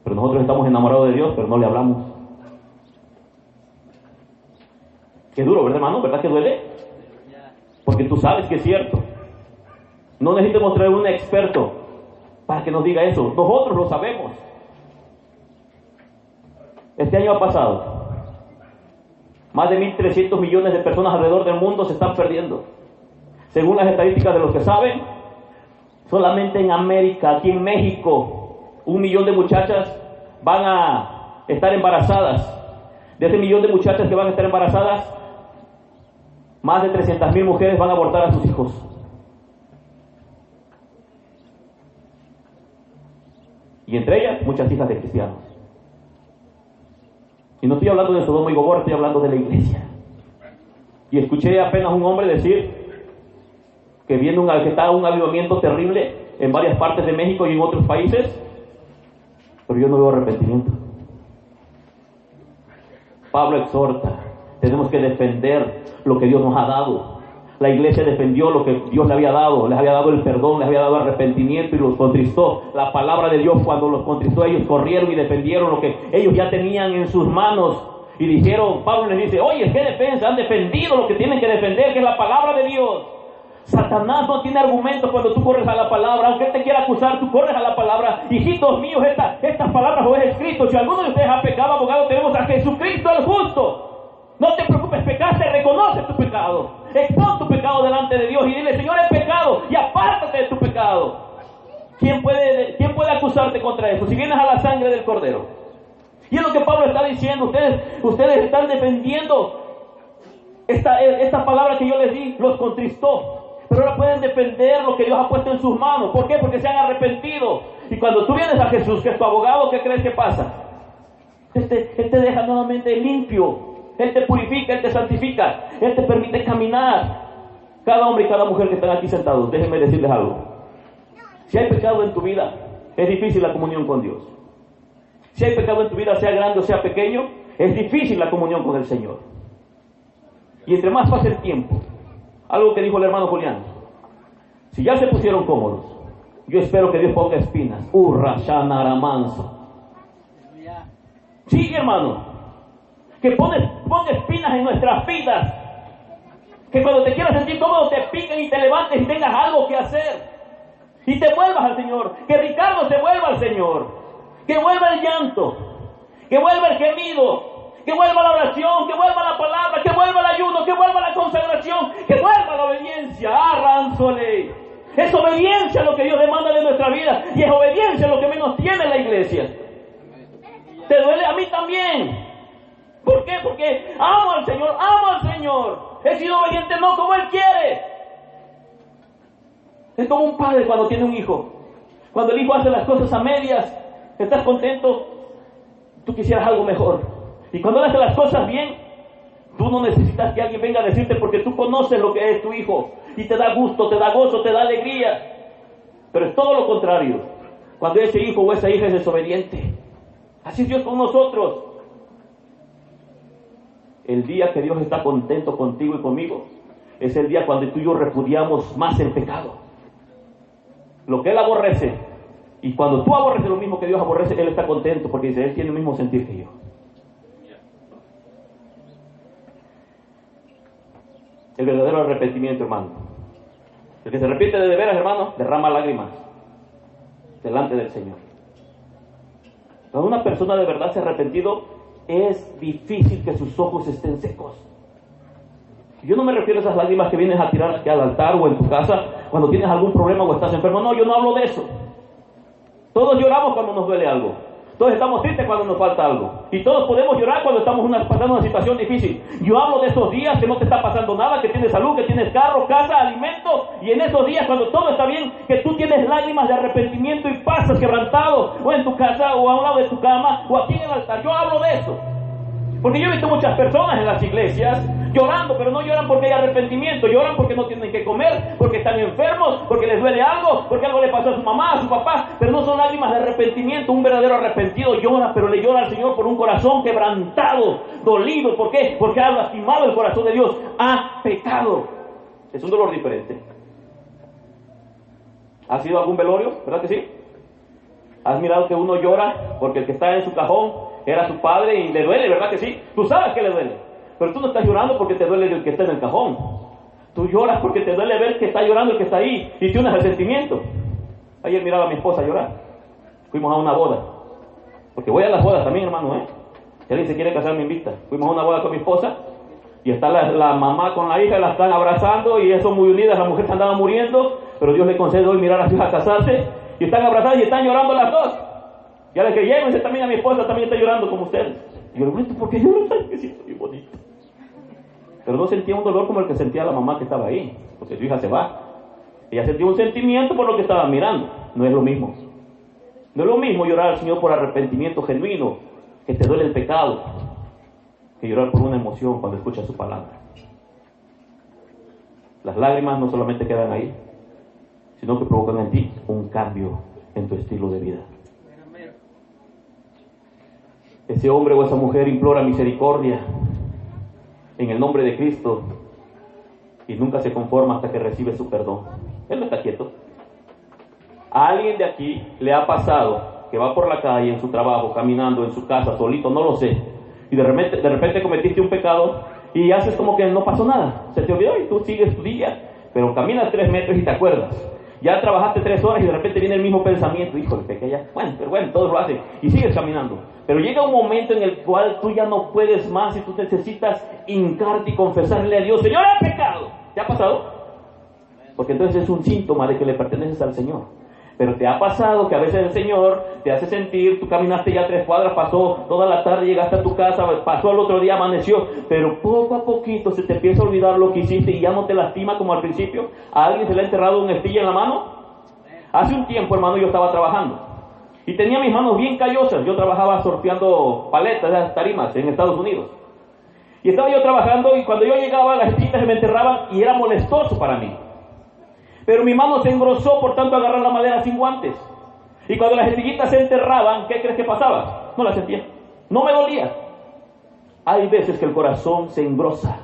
Speaker 1: Pero nosotros estamos enamorados de Dios, pero no le hablamos. Qué duro, ¿verdad, hermano? ¿Verdad que duele? Porque tú sabes que es cierto. No necesitas mostrar un experto para que nos diga eso. Nosotros lo sabemos. Este año ha pasado. Más de 1.300 millones de personas alrededor del mundo se están perdiendo. Según las estadísticas de los que saben, solamente en América, aquí en México, 1 millón de muchachas van a estar embarazadas. De ese 1 millón de muchachas que van a estar embarazadas, más de 300,000 mujeres van a abortar a sus hijos. Y entre ellas, muchas hijas de cristianos. Y no estoy hablando de Sodoma y Gomorra, estoy hablando de la iglesia. Y escuché apenas un hombre decir que viene que está un avivamiento terrible en varias partes de México y en otros países, pero yo no veo arrepentimiento. Pablo exhorta, tenemos que defender lo que Dios nos ha dado. La iglesia defendió lo que Dios le había dado, les había dado el perdón, les había dado arrepentimiento y los contristó. La palabra de Dios, cuando los contristó, ellos corrieron y defendieron lo que ellos ya tenían en sus manos. Y dijeron, Pablo les dice, oye, ¿qué defensa? Han defendido lo que tienen que defender, que es la palabra de Dios. Satanás no tiene argumentos cuando tú corres a la palabra. Aunque él te quiera acusar, tú corres a la palabra. Hijitos míos, estas palabras os he escrito. Si alguno de ustedes ha pecado, abogado tenemos a Jesucristo el justo. No te preocupes, pecaste, reconoce tu pecado. Expon tu pecado delante de Dios y dile, Señor, he pecado, y apártate de tu pecado. ¿Quién puede acusarte contra eso? Si vienes a la sangre del Cordero. Y es lo que Pablo está diciendo. Ustedes están defendiendo esta palabra que yo les di, los contristó. Pero ahora pueden defender lo que Dios ha puesto en sus manos. ¿Por qué? Porque se han arrepentido. Y cuando tú vienes a Jesús, que es tu abogado, ¿qué crees que pasa? Él te deja nuevamente limpio. Él te purifica, Él te santifica, Él te permite caminar. Cada hombre y cada mujer que están aquí sentados, déjenme decirles algo. Si hay pecado en tu vida, es difícil la comunión con Dios. Si hay pecado en tu vida, sea grande o sea pequeño, es difícil la comunión con el Señor. Y entre más pasa el tiempo, algo que dijo el hermano Julián, si ya se pusieron cómodos, yo espero que Dios ponga espinas. Shanaramanso. Sí, hermano, que ponga espinas en nuestras vidas. Que cuando te quieras sentir cómodo te piquen y te levantes y tengas algo que hacer. Y te vuelvas al Señor. Que Ricardo se vuelva al Señor. Que vuelva el llanto. Que vuelva el gemido. Que vuelva la oración. Que vuelva la palabra. Que vuelva el ayuno. Que vuelva la consagración. Que vuelva la obediencia. Arránzole. Es obediencia lo que Dios demanda de nuestra vida. Y es obediencia lo que menos tiene la iglesia. ¿Te duele? A mí también. ¿Por qué? Porque amo al Señor. Amo al Señor. He sido obediente no como Él quiere. Es como un padre cuando tiene un hijo. Cuando el hijo hace las cosas a medias, estás contento, tú quisieras algo mejor. Y cuando él hace las cosas bien, tú no necesitas que alguien venga a decirte porque tú conoces lo que es tu hijo. Y te da gusto, te da gozo, te da alegría. Pero es todo lo contrario. Cuando ese hijo o esa hija es desobediente. Así es Dios con nosotros. El día que Dios está contento contigo y conmigo es el día cuando tú y yo repudiamos más el pecado. Lo que Él aborrece. Y cuando tú aborreces lo mismo que Dios aborrece, Él está contento porque dice, Él tiene el mismo sentir que yo. El verdadero arrepentimiento, hermano. El que se arrepiente de veras, hermano, derrama lágrimas delante del Señor. Cuando una persona de verdad se ha arrepentido, es difícil que sus ojos estén secos. Yo no me refiero a esas lágrimas que vienes a tirar aquí al altar o en tu casa cuando tienes algún problema o estás enfermo. No, yo no hablo de eso. Todos lloramos cuando nos duele algo. Todos estamos tristes cuando nos falta algo. Y todos podemos llorar cuando estamos pasando una situación difícil. Yo hablo de esos días que no te está pasando nada, que tienes salud, que tienes carro, casa, alimento. Y en esos días cuando todo está bien, que tú tienes lágrimas de arrepentimiento y pasas quebrantado, o en tu casa, o a un lado de tu cama, o aquí en el altar. Yo hablo de eso. Porque yo he visto muchas personas en las iglesias llorando, pero no lloran porque hay arrepentimiento, lloran porque no tienen que comer, porque están enfermos, porque les duele algo, porque algo le pasó a su mamá, a su papá, pero no son lágrimas de arrepentimiento. Un verdadero arrepentido llora, pero le llora al Señor por un corazón quebrantado, dolido. ¿Por qué? Porque ha lastimado el corazón de Dios, ha pecado. Es un dolor diferente. ¿Has ido a algún velorio? ¿Verdad que sí? ¿Has mirado que uno llora porque el que está en su cajón era su padre y le duele? ¿Verdad que sí? Tú sabes que le duele. Pero tú no estás llorando porque te duele el que está en el cajón. Tú lloras porque te duele ver que está llorando el que está ahí y tienes el sentimiento. Ayer miraba a mi esposa llorar. Fuimos a una boda. Porque voy a las bodas también, hermano, Si alguien se quiere casar, me invita. Fuimos a una boda con mi esposa y está la mamá con la hija, la están abrazando y ellas son muy unidas. La mujer se andaba muriendo, pero Dios le concede hoy mirar a su hija casarse y están abrazadas y están llorando las dos. Y a la que llévense también a mi esposa, también está llorando como ustedes. Y yo le digo, ¿por qué lloran? Que siento muy bonito. Pero no sentía un dolor como el que sentía la mamá que estaba ahí, porque su hija se va. Ella sentía un sentimiento por lo que estaba mirando. No es lo mismo. No es lo mismo llorar al Señor por arrepentimiento genuino, que te duele el pecado, que llorar por una emoción cuando escuchas su palabra. Las lágrimas no solamente quedan ahí, sino que provocan en ti un cambio en tu estilo de vida. Ese hombre o esa mujer implora misericordia en el nombre de Cristo y nunca se conforma hasta que recibe su perdón. Él no está quieto. A alguien de aquí le ha pasado que va por la calle, en su trabajo, caminando, en su casa, solito, no lo sé, y de repente cometiste un pecado y haces como que no pasó nada, se te olvidó y tú sigues tu día, pero caminas 3 metros y te acuerdas. Ya trabajaste 3 horas y de repente viene el mismo pensamiento, híjole, pequé ya, pero bueno, todos lo hacen, y sigues caminando. Pero llega un momento en el cual tú ya no puedes más y tú necesitas hincarte y confesarle a Dios, Señor, he pecado. ¿Te ha pasado? Porque entonces es un síntoma de que le perteneces al Señor. Pero te ha pasado que a veces el Señor te hace sentir, tú caminaste ya 3 cuadras, pasó toda la tarde, llegaste a tu casa, pasó el otro día, amaneció, pero poco a poquito se te empieza a olvidar lo que hiciste y ya no te lastima como al principio. ¿A alguien se le ha enterrado una estilla en la mano? Hace un tiempo, hermano, yo estaba trabajando y tenía mis manos bien callosas. Yo trabajaba sorteando paletas, esas tarimas en Estados Unidos. Y estaba yo trabajando y cuando yo llegaba las estillitas se me enterraban y era molestoso para mí. Pero mi mano se engrosó por tanto agarrar la madera sin guantes. Y cuando las estillitas se enterraban, ¿qué crees que pasaba? No las sentía. No me dolía. Hay veces que el corazón se engrosa.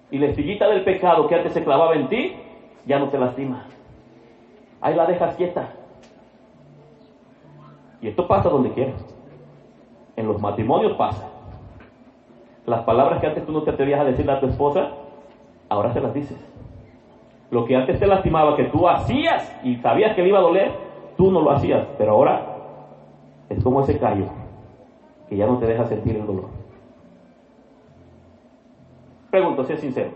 Speaker 1: Y la estillita del pecado que antes se clavaba en ti, ya no te lastima. Ahí la dejas quieta. Y esto pasa donde quiera. En los matrimonios pasa. Las palabras que antes tú no te atrevías a decirle a tu esposa, ahora se las dices. Lo que antes te lastimaba, que tú hacías y sabías que le iba a doler, tú no lo hacías, pero ahora es como ese callo que ya no te deja sentir el dolor. Pregunto, sé sincero,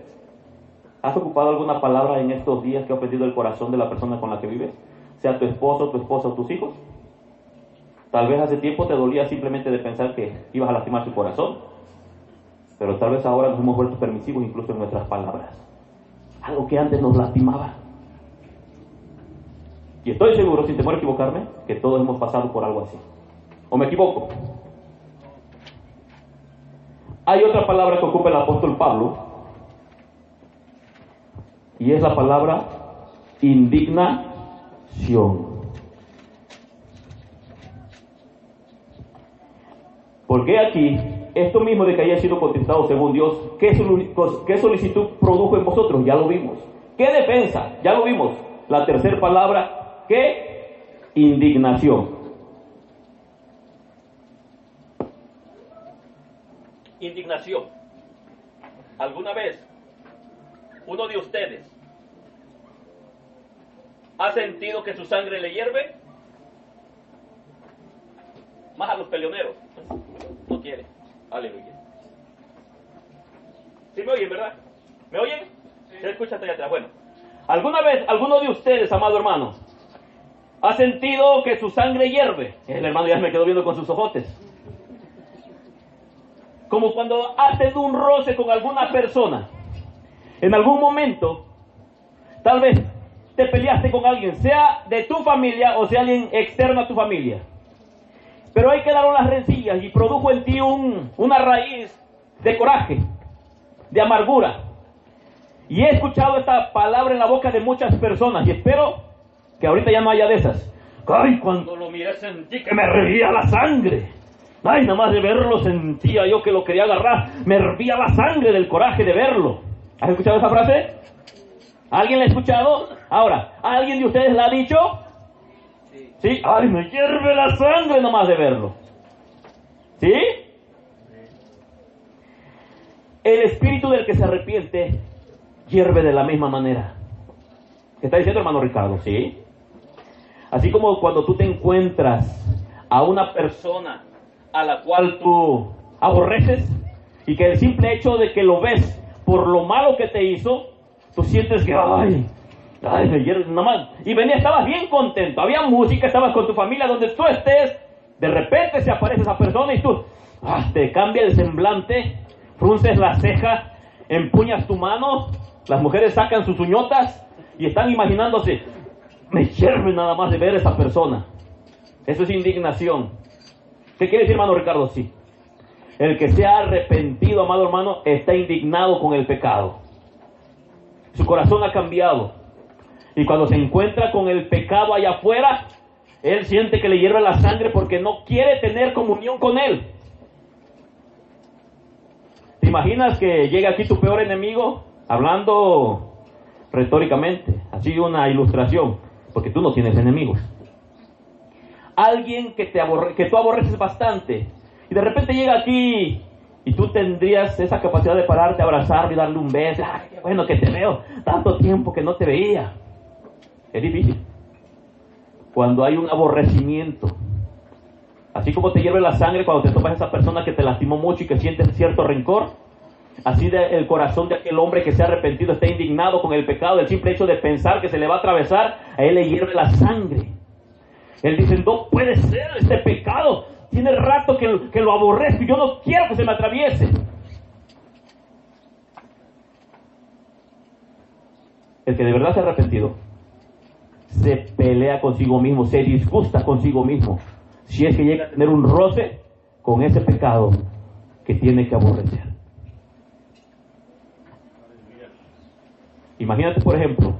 Speaker 1: ¿has ocupado alguna palabra en estos días que ha ofendido el corazón de la persona con la que vives? Sea tu esposo, tu esposa o tus hijos. Tal vez hace tiempo te dolía simplemente de pensar que ibas a lastimar su corazón, pero tal vez ahora nos hemos vuelto permisivos incluso en nuestras palabras. Algo que antes nos lastimaba. Y estoy seguro, sin temor a equivocarme, que todos hemos pasado por algo así. ¿O me equivoco? Hay otra palabra que ocupa el apóstol Pablo, y es la palabra indignación. Porque aquí, esto mismo de que haya sido contestado según Dios, ¿qué solicitud produjo en vosotros? Ya lo vimos. ¿Qué defensa? Ya lo vimos. La tercera palabra, ¿qué? Indignación. Indignación. ¿Alguna vez uno de ustedes ha sentido que su sangre le hierve? Más a los peleoneros. No quiere. Aleluya. ¿Sí me oyen, verdad? ¿Me oyen? ¿Se escucha hasta allá atrás? Bueno. ¿Alguna vez alguno de ustedes, amado hermano, ha sentido que su sangre hierve? El hermano ya me quedó viendo con sus ojotes. Como cuando has tenido un roce con alguna persona. En algún momento, tal vez te peleaste con alguien, sea de tu familia o sea alguien externo a tu familia. Pero ahí quedaron las rencillas y produjo en ti una raíz de coraje, de amargura. Y he escuchado esta palabra en la boca de muchas personas y espero que ahorita ya no haya de esas. Ay, cuando lo miré sentí que me hervía la sangre. Ay, nada más de verlo sentía yo que lo quería agarrar. Me hervía la sangre del coraje de verlo. ¿Has escuchado esa frase? ¿Alguien la ha escuchado? Ahora, ¿alguien de ustedes la ha dicho? ¿Sí? Ay, me hierve la sangre nada más de verlo. ¿Sí? El espíritu del que se arrepiente hierve de la misma manera. ¿Qué está diciendo, hermano Ricardo? ¿Sí? Así como cuando tú te encuentras a una persona a la cual tú aborreces y que el simple hecho de que lo ves por lo malo que te hizo, tú sientes que ay, me hierve nada más. Y estabas bien contento, había música, estabas con tu familia, donde tú estés, de repente se aparece esa persona y tú te cambia el semblante, frunces la ceja, empuñas tu mano, las mujeres sacan sus uñotas y están imaginándose, me hierve nada más de ver a esa persona. Eso es indignación. ¿Qué quiere decir, hermano Ricardo? Sí. El que se ha arrepentido, amado hermano, está indignado con el pecado. Su corazón ha cambiado. Y cuando se encuentra con el pecado allá afuera, él siente que le hierve la sangre porque no quiere tener comunión con él. ¿Te imaginas que llega aquí tu peor enemigo? Hablando retóricamente, así una ilustración, porque tú no tienes enemigos. Alguien que tú aborreces bastante, y de repente llega aquí y tú tendrías esa capacidad de pararte, abrazarlo y darle un beso. ¡Ay, qué bueno que te veo! Tanto tiempo que no te veía. Es difícil. Cuando hay un aborrecimiento, así como te hierve la sangre cuando te topas a esa persona que te lastimó mucho y que sientes cierto rencor, así el corazón de aquel hombre que se ha arrepentido está indignado con el pecado. El simple hecho de pensar que se le va a atravesar, a él le hierve la sangre. Él dice, no puede ser este pecado. Tiene rato que lo aborrezco y yo no quiero que se me atraviese. El que de verdad se ha arrepentido se pelea consigo mismo, se disgusta consigo mismo, si es que llega a tener un roce con ese pecado que tiene que aborrecer. Imagínate, por ejemplo,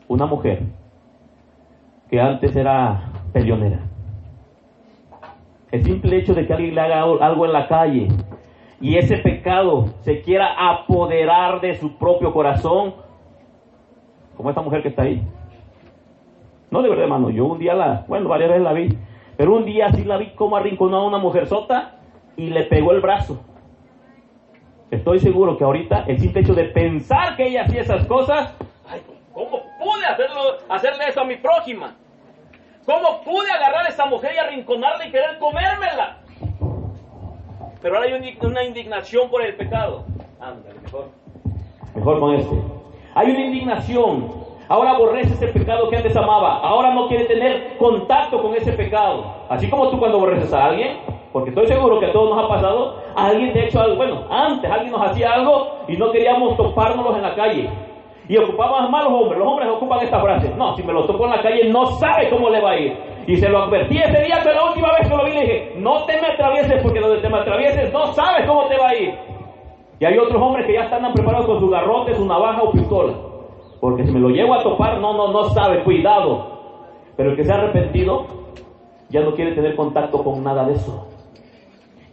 Speaker 1: una mujer que antes era peleonera. El simple hecho de que alguien le haga algo en la calle y ese pecado se quiera apoderar de su propio corazón, como esta mujer que está ahí. No, de verdad, hermano, yo un día varias veces la vi, pero un día sí la vi como arrinconó a una mujer sota y le pegó el brazo. estoy seguro que ahorita el simple hecho de pensar que ella hacía esas cosas, ay, ¿cómo pude hacerle eso a mi prójima? ¿Cómo pude agarrar a esa mujer y arrinconarla y querer comérmela? Pero ahora hay una indignación por el pecado. Ándale, mejor con este. Hay una indignación. Ahora aborrece ese pecado que antes amaba. Ahora no quiere tener contacto con ese pecado. Así como tú cuando aborreces a alguien, porque estoy seguro que a todos nos ha pasado, alguien te ha hecho algo. Bueno, antes alguien nos hacía algo y no queríamos topárnoslos en la calle. Y ocupaban más los hombres ocupan esta frase: no, si me lo topo en la calle no sabe cómo le va a ir. Y se lo advertí ese día, pero la última vez que lo vi le dije: no te me atravieses, porque donde te me atravieses no sabes cómo te va a ir. Y hay otros hombres que ya están preparados con su garrote, su navaja o pistola, porque si me lo llevo a topar, no sabe, cuidado. Pero el que se ha arrepentido ya no quiere tener contacto con nada de eso.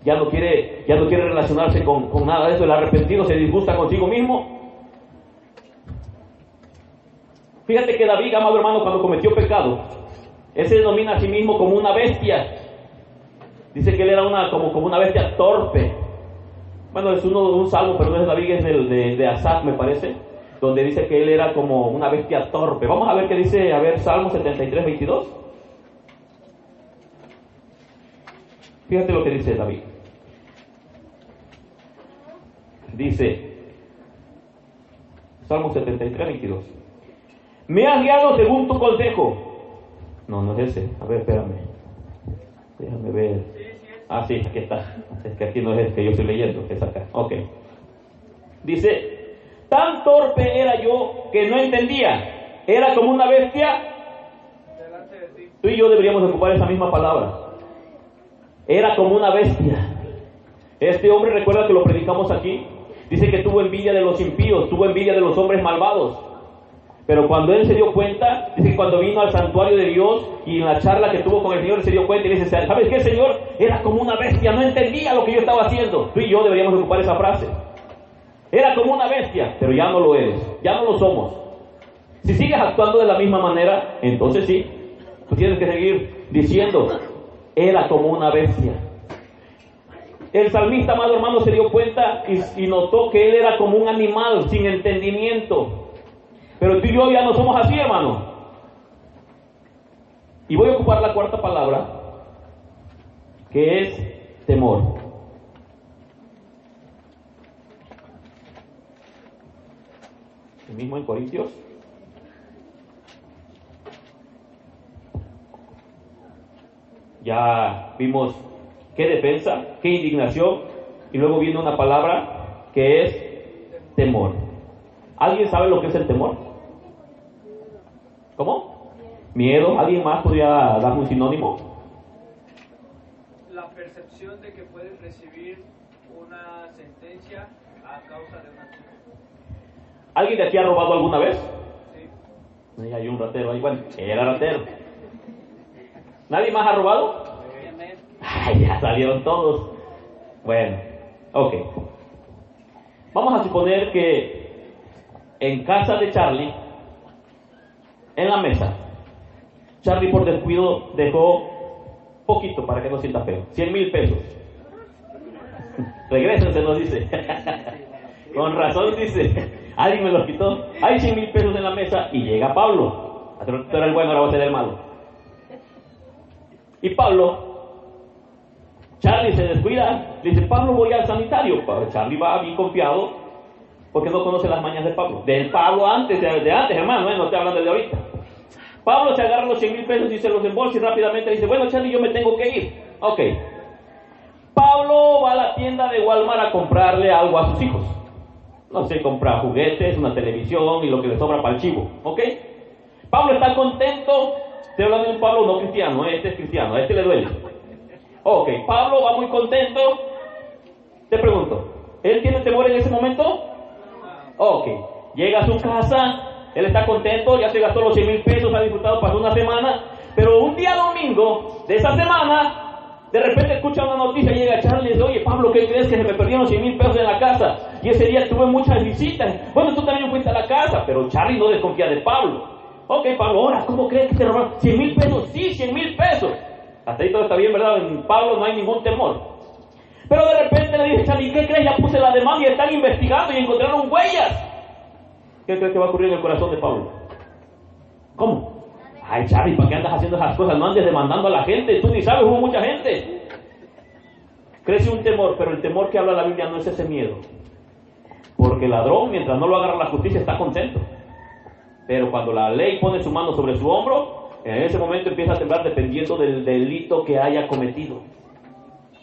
Speaker 1: Ya no quiere relacionarse con nada de eso. El arrepentido se disgusta consigo mismo. Fíjate que David, amado hermano, cuando cometió pecado, él se denomina a sí mismo como una bestia. Dice que él era como una bestia torpe. Bueno, es un salmo, pero no es David, es de Asaf, me parece, donde dice que él era como una bestia torpe. Vamos a ver qué dice, Salmo 73, 22. Fíjate lo que dice David. Dice, Salmo 73, 22. Me has guiado según tu consejo. No es ese. A ver, espérame. Déjame ver. Sí, aquí está. Es que aquí no es el que yo estoy leyendo, que es acá. Ok. Dice, tan torpe era yo que no entendía. Era como una bestia. Tú y yo deberíamos ocupar esa misma palabra. Era como una bestia. Este hombre, recuerda que lo predicamos aquí, dice que tuvo envidia de los impíos, tuvo envidia de los hombres malvados. Pero cuando él se dio cuenta, dice que cuando vino al santuario de Dios y en la charla que tuvo con el Señor, él se dio cuenta y dice: ¿sabes qué, Señor? Era como una bestia, no entendía lo que yo estaba haciendo. Tú y yo deberíamos ocupar esa frase. Era como una bestia, pero ya no lo eres, ya no lo somos. Si sigues actuando de la misma manera, entonces sí, tú tienes que seguir diciendo: era como una bestia. El salmista, amado hermano, se dio cuenta y notó que él era como un animal sin entendimiento. Pero tú y yo ya no somos así, hermano. Y voy a ocupar la cuarta palabra, que es temor. El mismo en Corintios. Ya vimos qué defensa, qué indignación, y luego viene una palabra que es temor. ¿Alguien sabe lo que es el temor? ¿Cómo? Miedo. ¿Alguien más podría darme un sinónimo?
Speaker 2: La percepción de que puedes recibir una sentencia a causa de una acción.
Speaker 1: ¿Alguien de aquí ha robado alguna vez?
Speaker 2: Sí.
Speaker 1: Ahí hay un ratero ahí. Bueno, era ratero. ¿Nadie más ha robado? Ay, ya salieron todos. Bueno, ok. Vamos a suponer que en casa de Charlie, en la mesa, Charlie por descuido dejó poquito para que no sienta feo, 100,000 pesos. Regrésense, nos dice. Con razón dice, alguien me los quitó. Hay 100,000 pesos en la mesa y llega Pablo. Tú eres el bueno, ahora voy a ser el malo. Y Charlie se descuida, le dice: Pablo, voy al sanitario. Charlie va bien confiado, porque no conoce las mañas de Pablo. Del Pablo antes, de antes, hermano, no estoy hablando de ahorita. Pablo se agarra los 100,000 pesos y se los embolsa y rápidamente dice: bueno, Charlie, yo me tengo que ir. Ok. Pablo va a la tienda de Walmart a comprarle algo a sus hijos. No sé, compra juguetes, una televisión y lo que le sobra para el chivo. Ok. Pablo está contento. Estoy hablando de un Pablo no cristiano, este es cristiano, a este le duele. Ok, Pablo va muy contento. Te pregunto, ¿él tiene temor en ese momento? Ok, llega a su casa, él está contento, ya se gastó los 100,000 pesos, ha disfrutado, pasó una semana, pero un día domingo de esa semana, de repente escucha una noticia, llega Charlie y dice: oye, Pablo, ¿qué crees? Que se me perdieron 100,000 pesos en la casa, y ese día tuve muchas visitas. Bueno, tú también fuiste a la casa, pero Charlie no desconfía de Pablo. Ok, Pablo, ahora, ¿cómo crees que te robaron 100,000 pesos? Sí, 100,000 pesos. Hasta ahí todo está bien, ¿verdad? En Pablo no hay ningún temor. Pero de repente le dice Charlie, ¿qué crees? Ya puse la demanda y están investigando y encontraron huellas. ¿Qué crees que va a ocurrir en el corazón de Pablo? ¿Cómo? Ay, Charlie, ¿para qué andas haciendo esas cosas? No andes demandando a la gente, tú ni sabes, hubo mucha gente. Crece un temor, pero el temor que habla la Biblia no es ese miedo. Porque el ladrón, mientras no lo agarra la justicia, está contento. Pero cuando la ley pone su mano sobre su hombro, en ese momento empieza a temblar dependiendo del delito que haya cometido.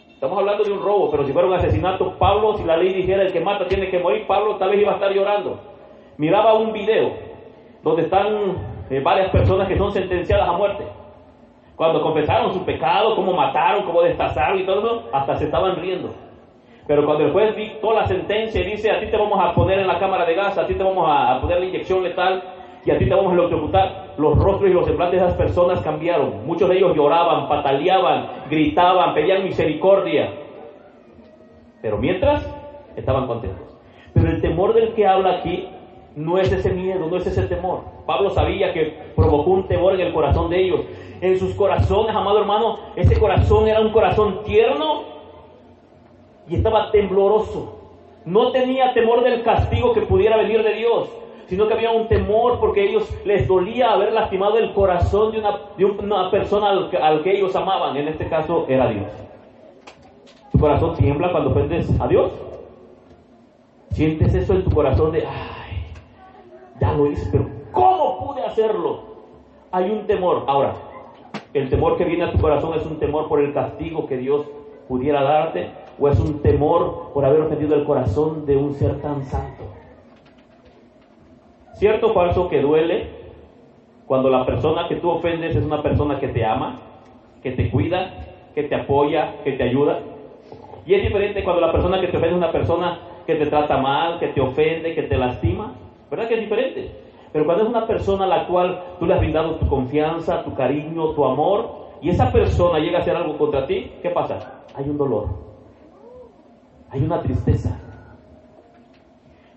Speaker 1: Estamos hablando de un robo, pero si fuera un asesinato, Pablo, si la ley dijera el que mata tiene que morir, Pablo tal vez iba a estar llorando. Miraba un video donde están varias personas que son sentenciadas a muerte. Cuando confesaron su pecado, cómo mataron, cómo destazaron y todo eso, hasta se estaban riendo. Pero cuando el juez dictó la sentencia y dice, a ti te vamos a poner en la cámara de gas, a ti te vamos a poner la inyección letal y a ti te vamos a electrocutar, los rostros y los semblantes de esas personas cambiaron. Muchos de ellos lloraban, pataleaban, gritaban, pedían misericordia. Pero mientras, estaban contentos. Pero el temor del que habla aquí no es ese miedo, no es ese temor. Pablo sabía que provocó un temor en el corazón de ellos. En sus corazones, amado hermano, ese corazón era un corazón tierno y estaba tembloroso. No tenía temor del castigo que pudiera venir de Dios, sino que había un temor porque a ellos les dolía haber lastimado el corazón de una persona al que ellos amaban. En este caso era Dios. ¿Tu corazón tiembla cuando ofendes a Dios? ¿Sientes eso en tu corazón de, ay, ya lo hice, pero ¿cómo pude hacerlo? Hay un temor. Ahora, el temor que viene a tu corazón es un temor por el castigo que Dios pudiera darte, o es un temor por haber ofendido el corazón de un ser tan santo. ¿Cierto o falso que duele cuando la persona que tú ofendes es una persona que te ama, que te cuida, que te apoya, que te ayuda? Y es diferente cuando la persona que te ofende es una persona que te trata mal, que te ofende, que te lastima. ¿Verdad que es diferente? Pero cuando es una persona a la cual tú le has brindado tu confianza, tu cariño, tu amor, y esa persona llega a hacer algo contra ti, ¿qué pasa? Hay un dolor, hay una tristeza.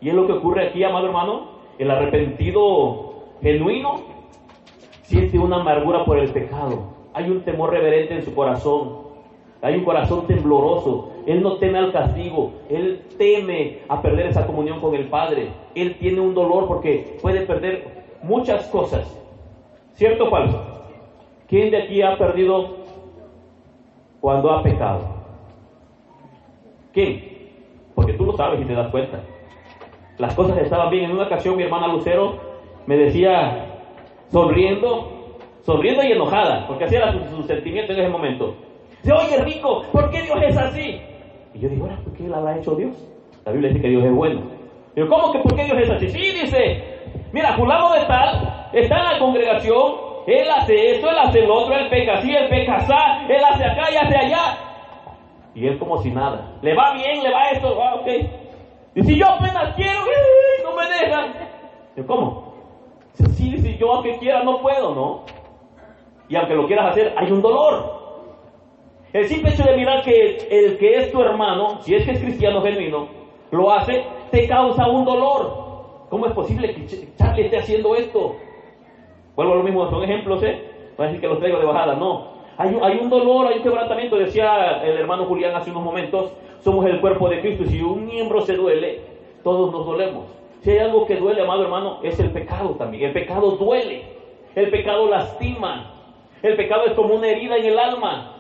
Speaker 1: Y es lo que ocurre aquí, amado hermano. El arrepentido genuino siente una amargura por el pecado. Hay un temor reverente en su corazón. Hay un corazón tembloroso. Él no teme al castigo. Él teme a perder esa comunión con el Padre. Él tiene un dolor porque puede perder muchas cosas. ¿Cierto o falso? ¿Quién de aquí ha perdido cuando ha pecado? ¿Quién? Porque tú lo sabes y te das cuenta. Las cosas estaban bien. En una ocasión mi hermana Lucero me decía, sonriendo y enojada, porque así era su sentimiento en ese momento. Dice, oye Rico, ¿por qué Dios es así? Y yo digo, ahora, ¿por qué la habrá hecho Dios? La Biblia dice que Dios es bueno. Digo, ¿cómo que por qué Dios es así? Sí, dice, mira, fulano de tal, está en la congregación, él hace esto, él hace lo otro, él peca así, él peca así, él hace acá y hace allá. Y él como si nada. Le va bien, le va esto, ok. Y si yo apenas quiero, no me dejan. Digo, ¿cómo? Sí, si yo aunque quiera no puedo, ¿no? Y aunque lo quieras hacer, hay un dolor. El simple hecho de mirar que el que es tu hermano, si es que es cristiano genuino, lo hace, te causa un dolor. ¿Cómo es posible que Charlie esté haciendo esto? Vuelvo a lo mismo, son ejemplos, No voy a decir que los traigo de bajada, no. Hay un dolor, hay un quebrantamiento. Decía el hermano Julián hace unos momentos, somos el cuerpo de Cristo y si un miembro se duele, todos nos dolemos. Si hay algo que duele, amado hermano, es el pecado también. El pecado duele, el pecado lastima, el pecado es como una herida en el alma.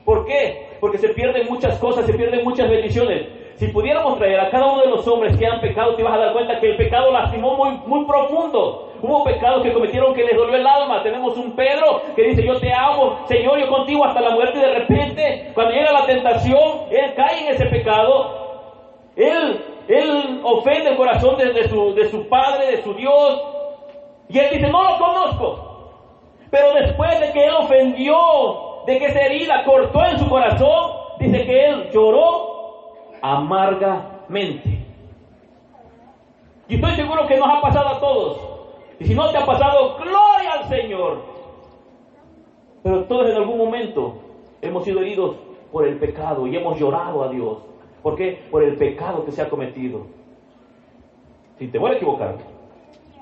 Speaker 1: ¿Por qué? Porque se pierden muchas cosas, se pierden muchas bendiciones. Si pudiéramos traer a cada uno de los hombres que han pecado, te vas a dar cuenta que el pecado lastimó muy profundo. Hubo pecados que cometieron que les dolió el alma. Tenemos un Pedro que dice, yo te amo, Señor, yo contigo hasta la muerte. Y de repente, cuando llega la tentación, él cae en ese pecado. Él ofende el corazón de su Padre, de su Dios. Y él dice, no lo conozco. Pero después de que él ofendió, de que esa herida cortó en su corazón, dice que él lloró amargamente. Y estoy seguro que nos ha pasado a todos. Y si no te ha pasado, gloria al Señor. Pero todos en algún momento hemos sido heridos por el pecado y hemos llorado a Dios. ¿Por qué? Por el pecado que se ha cometido. Sin temor a equivocarme,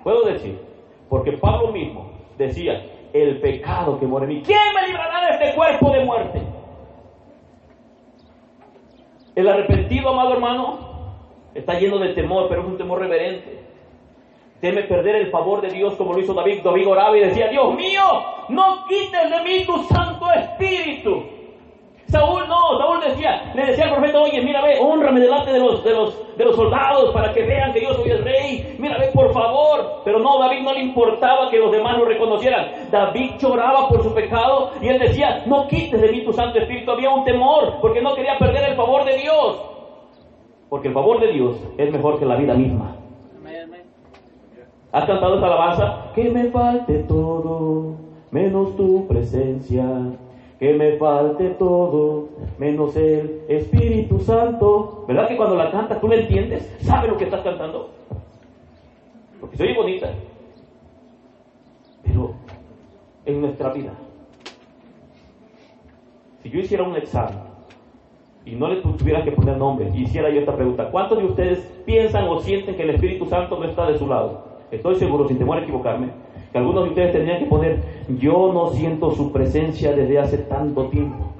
Speaker 1: puedo decir, porque Pablo mismo decía, el pecado que mora en mí, ¿quién me librará de este cuerpo de muerte? El arrepentido, amado hermano, está lleno de temor, pero es un temor reverente. Teme perder el favor de Dios como lo hizo David. David oraba y decía: Dios mío, no quites de mí tu Santo Espíritu. Saúl le decía al profeta: oye, mira, ve, hónrame delante de los soldados para que vean que yo soy el rey. Mira, ve, por favor. Pero no, David no le importaba que los demás lo reconocieran. David lloraba por su pecado y él decía: no quites de mí tu Santo Espíritu. Había un temor porque no quería perder el favor de Dios. Porque el favor de Dios es mejor que la vida misma. ¿Has cantado esta alabanza? Que me falte todo, menos tu presencia. Que me falte todo, menos el Espíritu Santo. ¿Verdad que cuando la cantas tú la entiendes? ¿Sabes lo que estás cantando? Porque se oye bonita. Pero en nuestra vida, si yo hiciera un examen y no le tuviera que poner nombre, y hiciera yo esta pregunta: ¿cuántos de ustedes piensan o sienten que el Espíritu Santo no está de su lado? Estoy seguro, sin temor a equivocarme, que algunos de ustedes tendrían que poner: yo no siento su presencia desde hace tanto tiempo.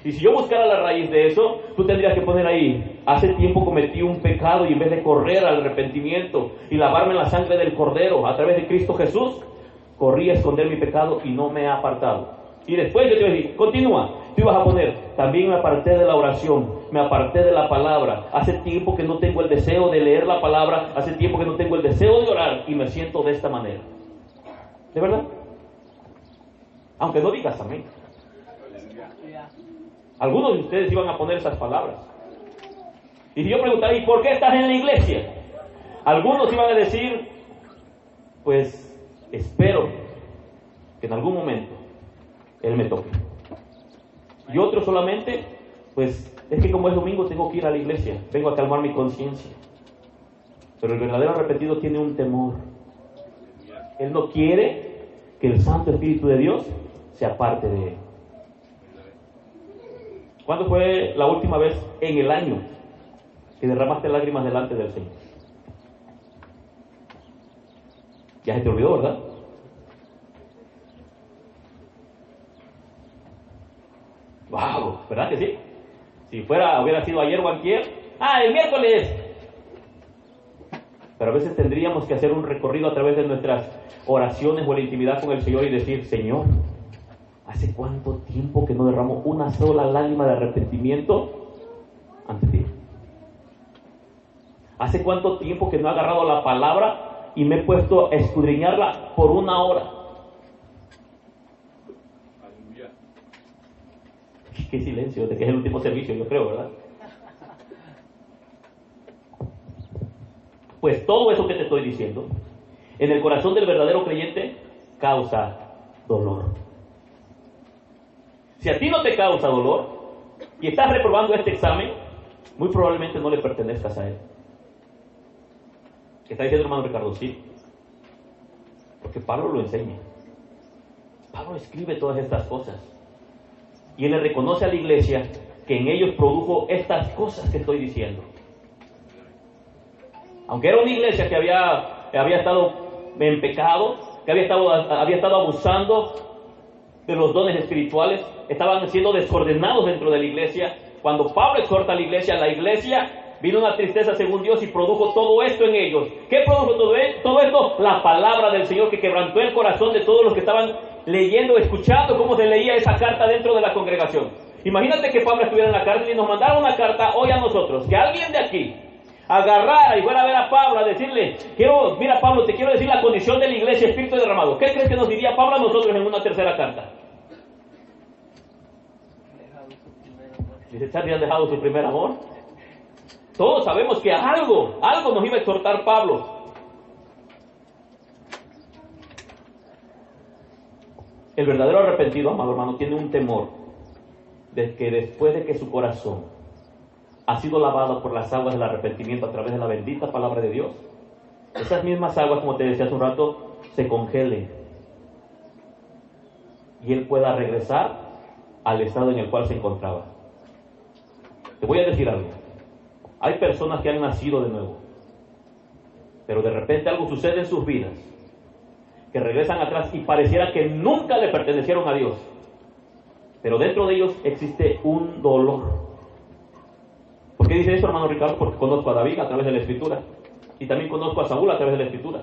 Speaker 1: Y si yo buscara la raíz de eso, tú tendrías que poner ahí: hace tiempo cometí un pecado y en vez de correr al arrepentimiento y lavarme en la sangre del Cordero a través de Cristo Jesús, corrí a esconder mi pecado y no me he apartado. Y después yo te voy a decir: continúa. Tú ibas a poner: también me aparté de la oración, me aparté de la palabra. Hace tiempo que no tengo el deseo de leer la palabra, hace tiempo que no tengo el deseo de orar y me siento de esta manera. ¿De verdad? Aunque no digas amén. Algunos de ustedes iban a poner esas palabras. Y si yo preguntara: ¿y por qué estás en la iglesia? Algunos iban a decir: pues espero que en algún momento Él me toque. Y otros solamente: pues es que como es domingo tengo que ir a la iglesia, vengo a calmar mi conciencia. Pero el verdadero arrepentido tiene un temor. Él no quiere que el Santo Espíritu de Dios se aparte de él. ¿Cuándo fue la última vez en el año que derramaste lágrimas delante del Señor? Ya se te olvidó, ¿verdad? ¡Wow! ¿Verdad que sí? Si hubiera sido ayer o antier, el miércoles. Pero a veces tendríamos que hacer un recorrido a través de nuestras oraciones o la intimidad con el Señor y decir: Señor, ¿hace cuánto tiempo que no derramo una sola lágrima de arrepentimiento ante ti? ¿Hace cuánto tiempo que no he agarrado la palabra y me he puesto a escudriñarla por una hora?
Speaker 2: Aleluya.
Speaker 1: Qué silencio, de que es el último servicio, yo creo, ¿verdad? Pues todo eso que te estoy diciendo, en el corazón del verdadero creyente, causa dolor. Si a ti no te causa dolor y estás reprobando este examen, muy probablemente no le pertenezcas a él. ¿Qué está diciendo, hermano Ricardo? Sí. Porque Pablo lo enseña. Pablo escribe todas estas cosas. Y él le reconoce a la iglesia que en ellos produjo estas cosas que estoy diciendo. Aunque era una iglesia que había estado en pecado, que había estado abusando de los dones espirituales, estaban siendo desordenados dentro de la iglesia. Cuando Pablo exhorta a la iglesia, vino una tristeza según Dios y produjo todo esto en ellos. ¿Qué produjo todo esto? La palabra del Señor, que quebrantó el corazón de todos los que estaban leyendo, escuchando cómo se leía esa carta dentro de la congregación. Imagínate que Pablo estuviera en la cárcel y nos mandara una carta hoy a nosotros, que alguien de aquí agarrara y fuera a ver a Pablo a decirle: mira Pablo, te quiero decir la condición de la iglesia, espíritu derramado. ¿Qué crees que nos diría Pablo a nosotros en una tercera carta? Dice: ¿habían dejado su primer amor? Todos sabemos que algo nos iba a exhortar Pablo. El verdadero arrepentido, amado hermano, tiene un temor de que después de que su corazón ha sido lavado por las aguas del arrepentimiento a través de la bendita palabra de Dios, esas mismas aguas, como te decía hace un rato, se congelen y él pueda regresar al estado en el cual se encontraba. Te voy a decir algo: hay personas que han nacido de nuevo, pero de repente algo sucede en sus vidas, que regresan atrás y pareciera que nunca le pertenecieron a Dios, pero dentro de ellos existe un dolor, ¿Por qué dice eso, hermano Ricardo? Porque conozco a David a través de la Escritura. Y también conozco a Saúl a través de la Escritura.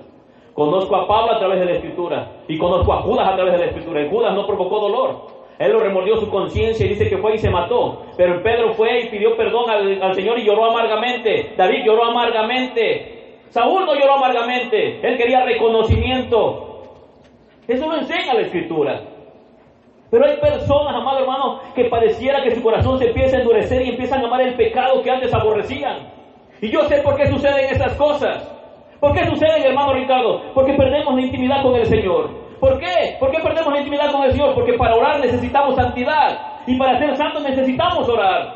Speaker 1: Conozco a Pablo a través de la Escritura. Y conozco a Judas a través de la Escritura. Y Judas no provocó dolor. Él lo remordió su conciencia y dice que fue y se mató. Pero Pedro fue y pidió perdón al Señor y lloró amargamente. David lloró amargamente. Saúl no lloró amargamente. Él quería reconocimiento. Eso lo enseña la Escritura. Pero hay personas, amado hermano, que pareciera que su corazón se empieza a endurecer y empiezan a amar el pecado que antes aborrecían. Y yo sé por qué suceden esas cosas. ¿Por qué suceden, hermano Ricardo? Porque perdemos la intimidad con el Señor. ¿Por qué? ¿Por qué perdemos la intimidad con el Señor? Porque para orar necesitamos santidad. Y para ser santos necesitamos orar.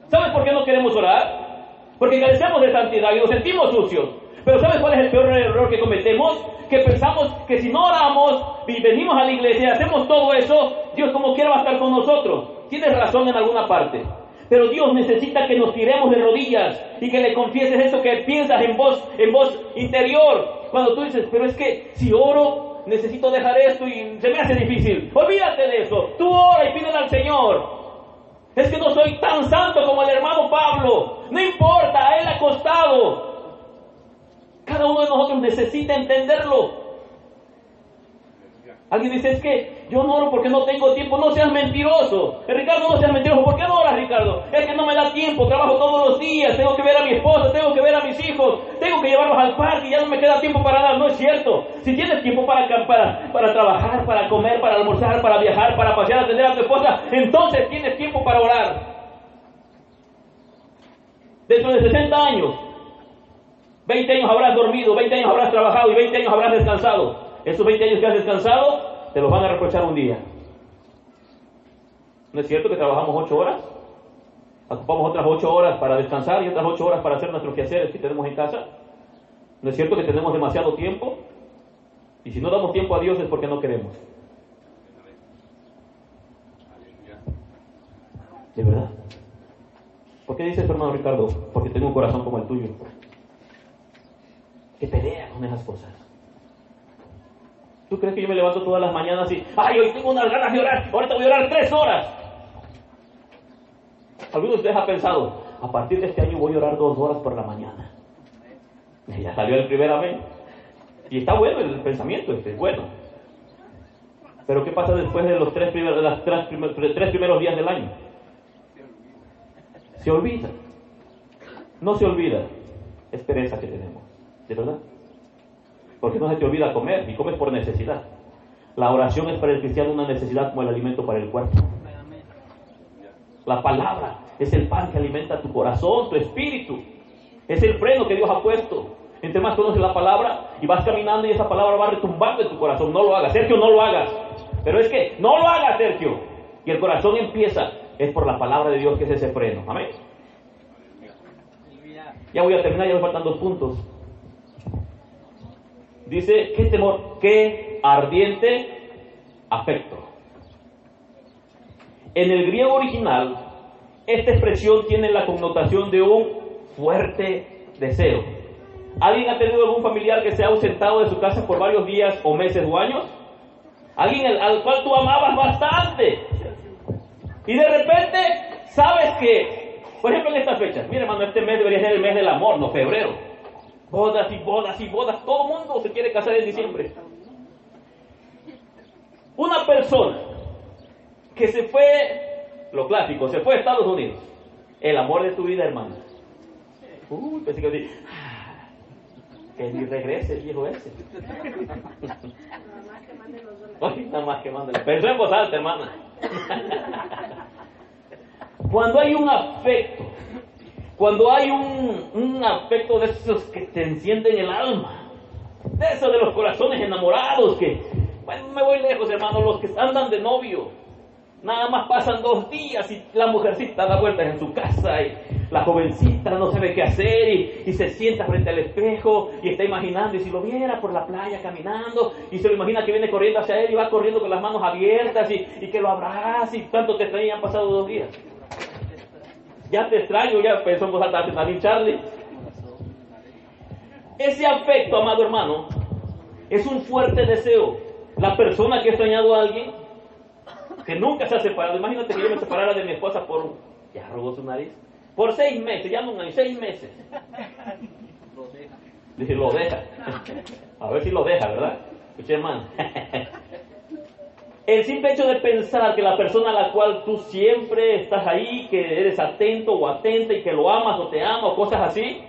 Speaker 1: ¿Sabes por qué no queremos orar? Porque carecemos de santidad y nos sentimos sucios. Pero ¿sabes cuál es el peor error que cometemos? Que pensamos que si no oramos y venimos a la iglesia y hacemos todo eso, Dios como quiera va a estar con nosotros. Tienes razón en alguna parte. Pero Dios necesita que nos tiremos de rodillas y que le confieses eso que piensas en voz interior. Cuando tú dices, pero es que si oro, necesito dejar esto y se me hace difícil. Olvídate de eso. Tú ora y pídele al Señor. Es que no soy tan santo como el hermano Pablo. No importa, a él ha costado. Cada uno de nosotros necesita entenderlo. Alguien dice, es que yo no oro porque no tengo tiempo. No seas mentiroso. Ricardo, no seas mentiroso. ¿Por qué no oras, Ricardo? Es que no me da tiempo. Trabajo todos los días. Tengo que ver a mi esposa. Tengo que ver a mis hijos. Tengo que llevarlos al parque y ya no me queda tiempo para nada. No es cierto. Si tienes tiempo para trabajar, para comer, para almorzar, para viajar, para pasear, atender a tu esposa, entonces tienes tiempo para orar. Dentro de 60 años, 20 años habrás dormido, 20 años habrás trabajado y 20 años habrás descansado. Esos 20 años que has descansado, te los van a reprochar un día. ¿No es cierto que trabajamos 8 horas? Ocupamos otras 8 horas para descansar y otras 8 horas para hacer nuestros quehaceres que tenemos en casa. ¿No es cierto que tenemos demasiado tiempo? Y si no damos tiempo a Dios es porque no queremos. ¿De verdad? ¿Por qué dices, hermano Ricardo? Porque tengo un corazón como el tuyo, que pelea con esas cosas. ¿Tú crees que yo me levanto todas las mañanas y ¡ay, hoy tengo unas ganas de orar! Ahorita voy a orar 3 horas. Algunos de ustedes han pensado, a partir de este año voy a orar 2 horas por la mañana. Y ya salió el primer amén. Y está bueno el pensamiento, es bueno. Pero ¿qué pasa después de los 3 primeros días del año? Se olvida. No se olvida. Es pereza que tenemos. ¿De verdad? Porque no se te olvida comer y comes por necesidad. La oración es para el cristiano una necesidad como el alimento para el cuerpo. La palabra es el pan que alimenta tu corazón, tu espíritu. Es el freno que Dios ha puesto. Entre más conoces la palabra y vas caminando y esa palabra va retumbando en tu corazón. No lo hagas, Sergio, no lo hagas. Pero es que no lo hagas, Sergio. Y el corazón empieza, es por la palabra de Dios que es ese freno. Amén. Ya voy a terminar, ya me faltan 2 puntos. Dice, qué temor, qué ardiente afecto. En el griego original, esta expresión tiene la connotación de un fuerte deseo. ¿Alguien ha tenido algún familiar que se ha ausentado de su casa por varios días o meses o años? ¿Alguien al cual tú amabas bastante? Y de repente, sabes que, por ejemplo en estas fechas, mira hermano, este mes debería ser el mes del amor, no febrero. Bodas y bodas y bodas. Todo el mundo se quiere casar en diciembre. Una persona que se fue, lo clásico, se fue a Estados Unidos. El amor de tu vida, hermano. Pensé que ni regrese el viejo ese. Nada más que mande. Pensó en voz alta, hermana. Cuando hay un afecto, cuando hay un afecto de esos que te encienden el alma, de esos de los corazones enamorados que, bueno, me voy lejos, hermano, los que andan de novio, nada más pasan 2 días y la mujercita da vueltas en su casa y la jovencita no sabe qué hacer y se sienta frente al espejo y está imaginando, y si lo viera por la playa caminando y se lo imagina que viene corriendo hacia él y va corriendo con las manos abiertas y que lo abraza y tanto te extraña, han pasado 2 días. Ya te extraño, ya pensó en voz alta también Charlie. Ese afecto, amado hermano, es un fuerte deseo. La persona que ha extrañado a alguien, que nunca se ha separado, imagínate que yo me separara de mi esposa por... Ya robó su nariz. Por 6 meses, ya no un año, 6 meses. Dice, lo deja. A ver si lo deja, ¿verdad? Escuche, hermano. El simple hecho de pensar que la persona a la cual tú siempre estás ahí, que eres atento o atenta y que lo amas o te ama o cosas así,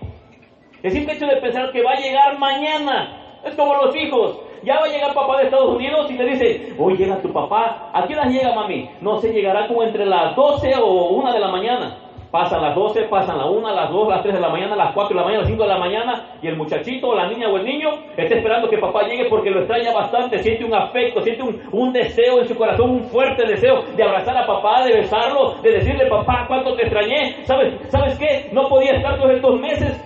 Speaker 1: el simple hecho de pensar que va a llegar mañana, es como los hijos. Ya va a llegar papá de Estados Unidos y le dice, hoy llega tu papá. ¿A qué hora llega, mami? No sé, llegará como entre las 12 o 1 de la mañana. Pasan las 12, pasan la 1, las 2, las 3 de la mañana, las 4 de la mañana, las 5 de la mañana, y el muchachito o la niña o el niño está esperando que papá llegue porque lo extraña bastante, siente un afecto, siente un deseo en su corazón, un fuerte deseo de abrazar a papá, de besarlo, de decirle, papá, cuánto te extrañé. ¿Sabes qué? No podía estar todos estos meses.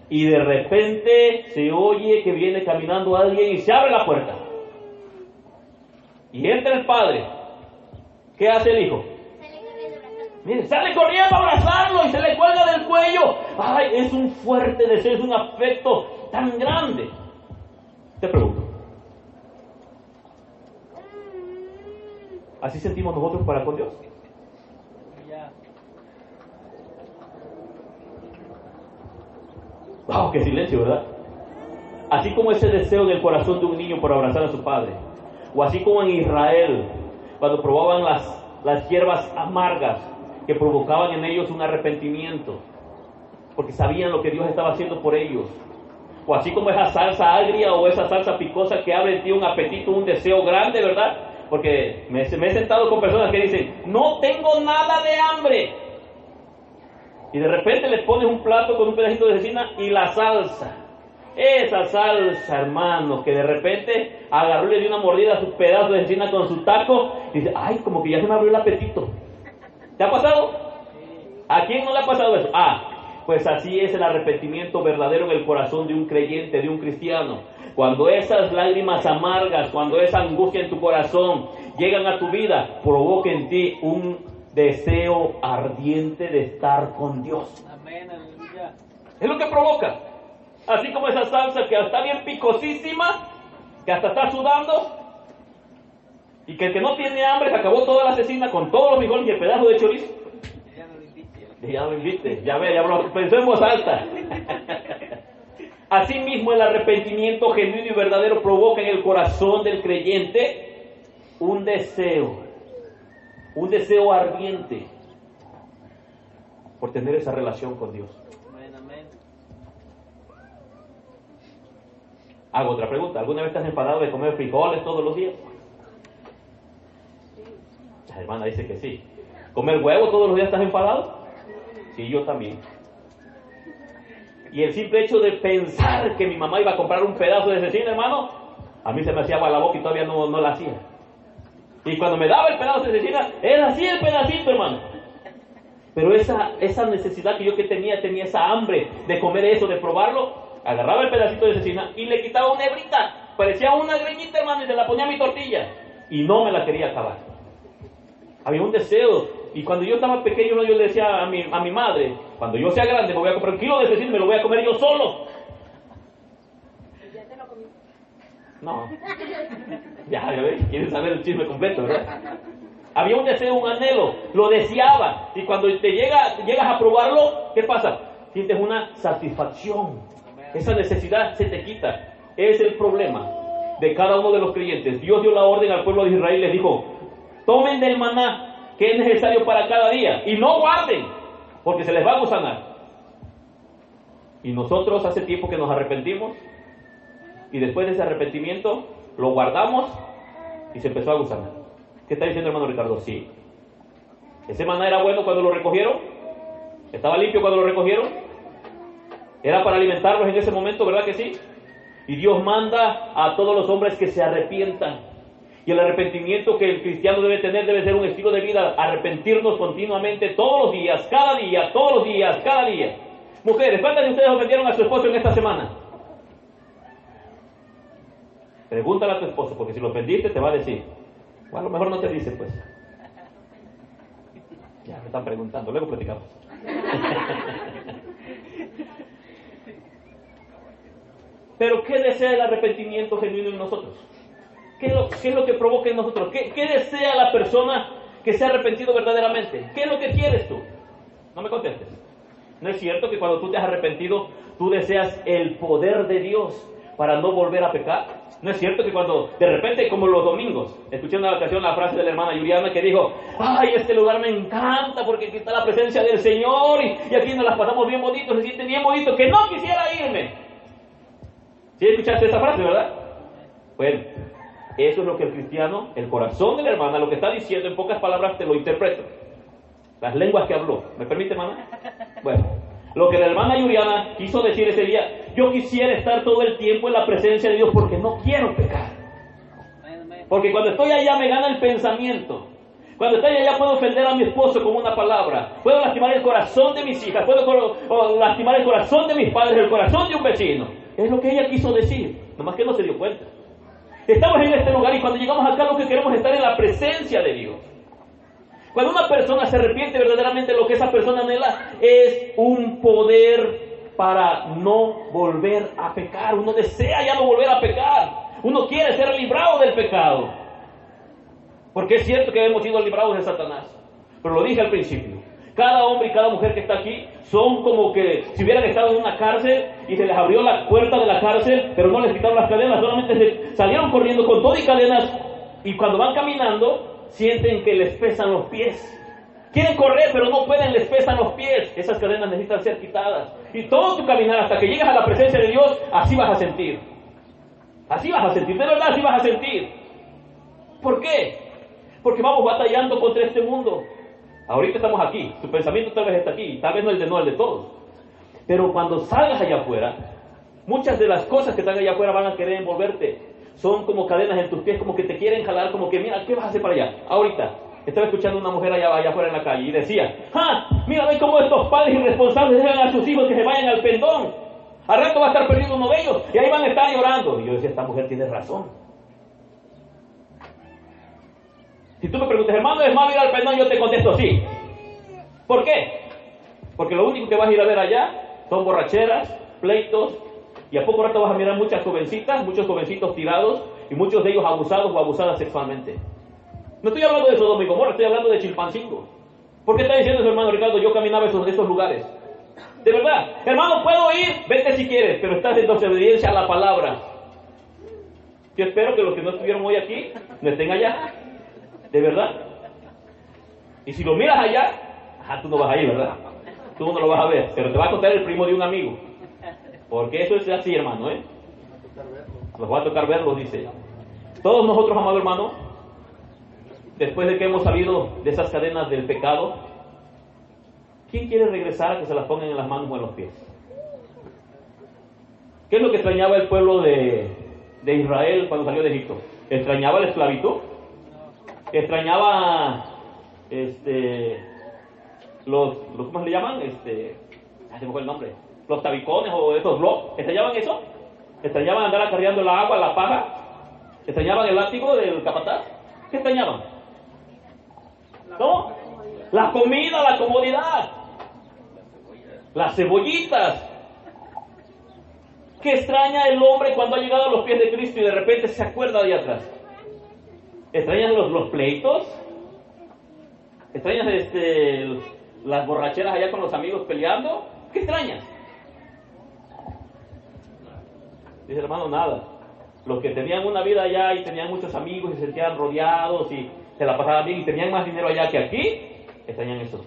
Speaker 1: Y de repente se oye que viene caminando alguien y se abre la puerta. Y entra el padre. ¿Qué hace el hijo? Mire, sale corriendo a abrazarlo y se le cuelga del cuello. Ay, es un fuerte deseo, es un afecto tan grande. Te pregunto, ¿así sentimos nosotros para con Dios? ¡Wow! ¡Qué silencio!, ¿verdad? Así como ese deseo en el corazón de un niño por abrazar a su padre, o así como en Israel, cuando probaban las hierbas amargas que provocaban en ellos un arrepentimiento, porque sabían lo que Dios estaba haciendo por ellos, o así como esa salsa agria o esa salsa picosa que abre en ti un apetito, un deseo grande, ¿verdad? Porque me he sentado con personas que dicen, no tengo nada de hambre, y de repente les pones un plato con un pedacito de cecina y la salsa. Esa salsa, hermano, que de repente agarró y le dio una mordida a su pedazo de cecina con su taco y dice, ay, como que ya se me abrió el apetito. ¿Te ha pasado? ¿A quién no le ha pasado eso? Pues así es el arrepentimiento verdadero en el corazón de un creyente, de un cristiano. Cuando esas lágrimas amargas, cuando esa angustia en tu corazón llegan a tu vida, provoca en ti un deseo ardiente de estar con Dios.
Speaker 2: Amén, aleluya.
Speaker 1: Es lo que provoca. Así como esa salsa que está bien picosísima, que hasta está sudando, y que el que no tiene hambre se acabó toda la cecina con todos los frijoles y el pedazo de chorizo.
Speaker 2: Ya no lo invite.
Speaker 1: Ya lo invite, ya ve, ya lo pensó en voz alta. Asimismo, el arrepentimiento genuino y verdadero provoca en el corazón del creyente un deseo ardiente por tener esa relación con Dios.
Speaker 2: Amén, amén.
Speaker 1: Hago otra pregunta. ¿Alguna vez te has enfadado de comer frijoles todos los días? La hermana dice que sí. ¿Comer huevo todos los días estás enfadado? Sí, yo también. Y el simple hecho de pensar que mi mamá iba a comprar un pedazo de cecina, hermano, a mí se me hacía agua la boca y todavía no la hacía. Y cuando me daba el pedazo de cecina, era así el pedacito, hermano. Pero esa necesidad que yo tenía esa hambre de comer eso, de probarlo, agarraba el pedacito de cecina y le quitaba una hebrita. Parecía una greñita, hermano, y se la ponía a mi tortilla. Y no me la quería acabar. Había un deseo. Y cuando yo estaba pequeño, yo le decía a mi madre, cuando yo sea grande me voy a comprar 1 kilo de cecina y me lo voy a comer yo solo.
Speaker 3: ¿Ya te lo comiste?
Speaker 1: No. Ya ves, quieres saber el chisme completo, ¿verdad? Había un deseo, un anhelo, lo deseaba. Y cuando llegas a probarlo, ¿qué pasa? Sientes una satisfacción. Esa necesidad se te quita. Es el problema de cada uno de los creyentes. Dios dio la orden al pueblo de Israel y les dijo, tomen del maná que es necesario para cada día y no guarden, porque se les va a gusanar. Y nosotros hace tiempo que nos arrepentimos y después de ese arrepentimiento lo guardamos y se empezó a gusanar. ¿Qué está diciendo, hermano Ricardo? Sí. ¿Ese maná era bueno cuando lo recogieron? ¿Estaba limpio cuando lo recogieron? ¿Era para alimentarlos en ese momento, verdad que sí? Y Dios manda a todos los hombres que se arrepientan. Y el arrepentimiento que el cristiano debe tener debe ser un estilo de vida, arrepentirnos continuamente todos los días, cada día, todos los días, cada día. Mujeres, ¿cuántas de ustedes ofendieron a su esposo en esta semana? Pregúntale a tu esposo, porque si lo ofendiste te va a decir. O a lo mejor no te dice, pues. Ya me están preguntando, luego platicamos. Pero ¿qué desea el arrepentimiento genuino en nosotros? ¿Qué es lo que provoca en nosotros? ¿Qué desea la persona que se ha arrepentido verdaderamente? ¿Qué es lo que quieres tú? No me contestes. ¿No es cierto que cuando tú te has arrepentido, tú deseas el poder de Dios para no volver a pecar? ¿No es cierto que cuando de repente, como los domingos, escuché en una ocasión la frase de la hermana Yuriana que dijo: ay, este lugar me encanta porque aquí está la presencia del Señor y aquí nos las pasamos bien bonitos, se siente bien bonito, que no quisiera irme? ¿Sí escuchaste esa frase, verdad? Bueno, eso es lo que el cristiano, el corazón de la hermana, lo que está diciendo, en pocas palabras te lo interpreto. Las lenguas que habló. ¿Me permite, hermana? Bueno, lo que la hermana Yuriana quiso decir ese día: yo quisiera estar todo el tiempo en la presencia de Dios porque no quiero pecar. Porque cuando estoy allá me gana el pensamiento. Cuando estoy allá puedo ofender a mi esposo con una palabra. Puedo lastimar el corazón de mis hijas. Puedo lastimar el corazón de mis padres, el corazón de un vecino. Es lo que ella quiso decir. Nomás que no se dio cuenta. Estamos en este lugar y cuando llegamos acá lo que queremos es estar en la presencia de Dios. Cuando una persona se arrepiente verdaderamente, lo que esa persona anhela es un poder para no volver a pecar. Uno desea ya no volver a pecar. Uno quiere ser librado del pecado. Porque es cierto que hemos sido librados de Satanás. Pero lo dije al principio. Cada hombre y cada mujer que está aquí son como que si hubieran estado en una cárcel y se les abrió la puerta de la cárcel, pero no les quitaron las cadenas, solamente salieron corriendo con todo y cadenas, y cuando van caminando sienten que les pesan los pies. Quieren correr, pero no pueden, les pesan los pies. Esas cadenas necesitan ser quitadas. Y todo tu caminar hasta que llegas a la presencia de Dios, así vas a sentir. Así vas a sentir, de verdad así vas a sentir. ¿Por qué? Porque vamos batallando contra este mundo. Ahorita estamos aquí, tu pensamiento tal vez está aquí, tal vez no el de todos. Pero cuando salgas allá afuera, muchas de las cosas que están allá afuera van a querer envolverte. Son como cadenas en tus pies, como que te quieren jalar, como que mira, ¿qué vas a hacer para allá? Ahorita, estaba escuchando a una mujer allá afuera en la calle y decía: mira, ve cómo estos padres irresponsables dejan a sus hijos que se vayan al pendón. Al rato va a estar perdido uno de ellos y ahí van a estar llorando. Y yo decía, esta mujer tiene razón. Si tú me preguntas: hermano, ¿es malo ir al pendón? Yo te contesto sí. ¿Por qué? Porque lo único que vas a ir a ver allá son borracheras, pleitos, y a poco rato vas a mirar muchas jovencitas, muchos jovencitos tirados, y muchos de ellos abusados o abusadas sexualmente. No estoy hablando de Sodoma y Gomorra, estoy hablando de Chilpancingo. ¿Por qué está diciendo eso, hermano Ricardo? Yo caminaba esos lugares. De verdad, hermano, puedo ir, vete si quieres, pero estás en desobediencia a la palabra. Yo espero que los que no estuvieron hoy aquí no estén allá. ¿De verdad? Y si lo miras allá, tú no vas a ir, ¿verdad? Tú no lo vas a ver, pero te va a contar el primo de un amigo. Porque eso es así, hermano, Nos va a tocar verlo, dice. Todos nosotros, amado hermano, después de que hemos salido de esas cadenas del pecado, ¿quién quiere regresar a que se las pongan en las manos o en los pies? ¿Qué es lo que extrañaba el pueblo de Israel cuando salió de Egipto? ¿Extrañaba la esclavitud? Extrañaba ¿cómo se le llaman? Se me fue el nombre. Los tabicones o esos blogs. ¿Extrañaban eso? ¿Extrañaban andar acarreando la agua, la paja? ¿Extrañaban el látigo del capataz? ¿Qué extrañaban? ¿No? La comida, la comodidad. Las cebollitas. ¿Qué extraña el hombre cuando ha llegado a los pies de Cristo y de repente se acuerda de atrás? ¿Extrañas los pleitos? ¿Extrañas las borracheras allá con los amigos peleando? ¿Qué extrañas? Dice el hermano, nada. Los que tenían una vida allá y tenían muchos amigos y se sentían rodeados y se la pasaban bien y tenían más dinero allá que aquí, extrañan eso.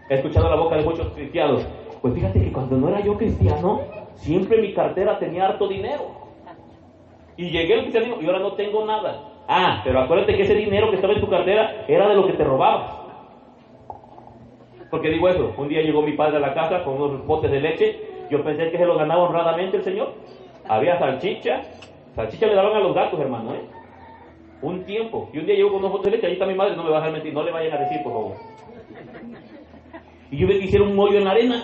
Speaker 1: He escuchado la boca de muchos cristianos: pues fíjate que cuando no era yo cristiano, siempre mi cartera tenía harto dinero. Y llegué al cristianismo y ahora no tengo nada. Pero acuérdate que ese dinero que estaba en tu cartera era de lo que te robabas. ¿Por qué digo eso? Un día llegó mi padre a la casa con unos botes de leche. Yo pensé que se lo ganaba honradamente el Señor. Había salchicha. Salchicha le daban a los gatos, hermano, Un tiempo. Y un día llegó con unos botes de leche. Ahí está mi madre, no me va a dejar mentir. No le vayan a decir, por favor. Y yo vi que hicieron un hoyo en la arena.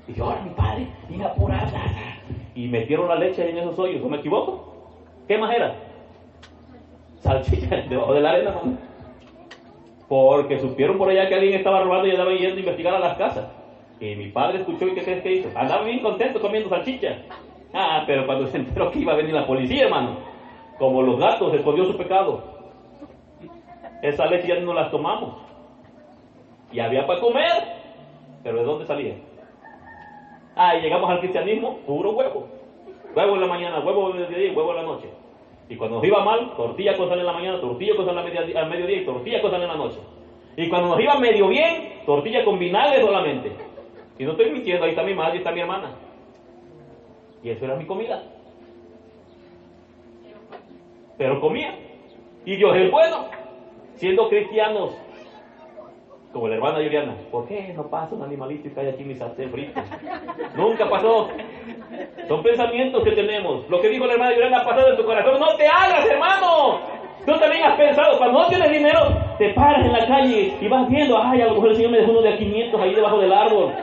Speaker 1: Y yo, ahora mi padre, viene a apurar. Y metieron la leche ahí en esos hoyos. ¿No me equivoco? ¿Qué más era? Salchicha debajo de la arena, ¿no? Porque supieron por allá que alguien estaba robando y andaba yendo a investigar a las casas. Y mi padre escuchó y ¿qué crees que hizo? Andaba bien contento comiendo salchicha. Pero cuando se enteró que iba a venir la policía, hermano, como los gatos, escondió su pecado. Esa leche ya no las tomamos. Y había para comer. ¿Pero de dónde salía? Y llegamos al cristianismo, puro huevo. Huevo en la mañana, huevo en el día y huevo en la noche. Y cuando nos iba mal, tortilla con sal en la mañana, tortilla con sal al mediodía y tortilla con sal en la noche. Y cuando nos iba medio bien, tortilla con vinagre solamente. Y no estoy mintiendo, ahí está mi madre y está mi hermana. Y eso era mi comida. Pero comía. Y Dios es bueno. Siendo cristianos, como la hermana Juliana, ¿por qué no pasa un animalito y cae aquí en mi sartén frito? Nunca pasó. Son pensamientos que tenemos. Lo que dijo la hermana Juliana ha pasado en tu corazón. No te hagas, hermano. Tú también has pensado, cuando no tienes dinero, te paras en la calle y vas viendo, a lo mejor el Señor me dejó uno de 500 ahí debajo del árbol.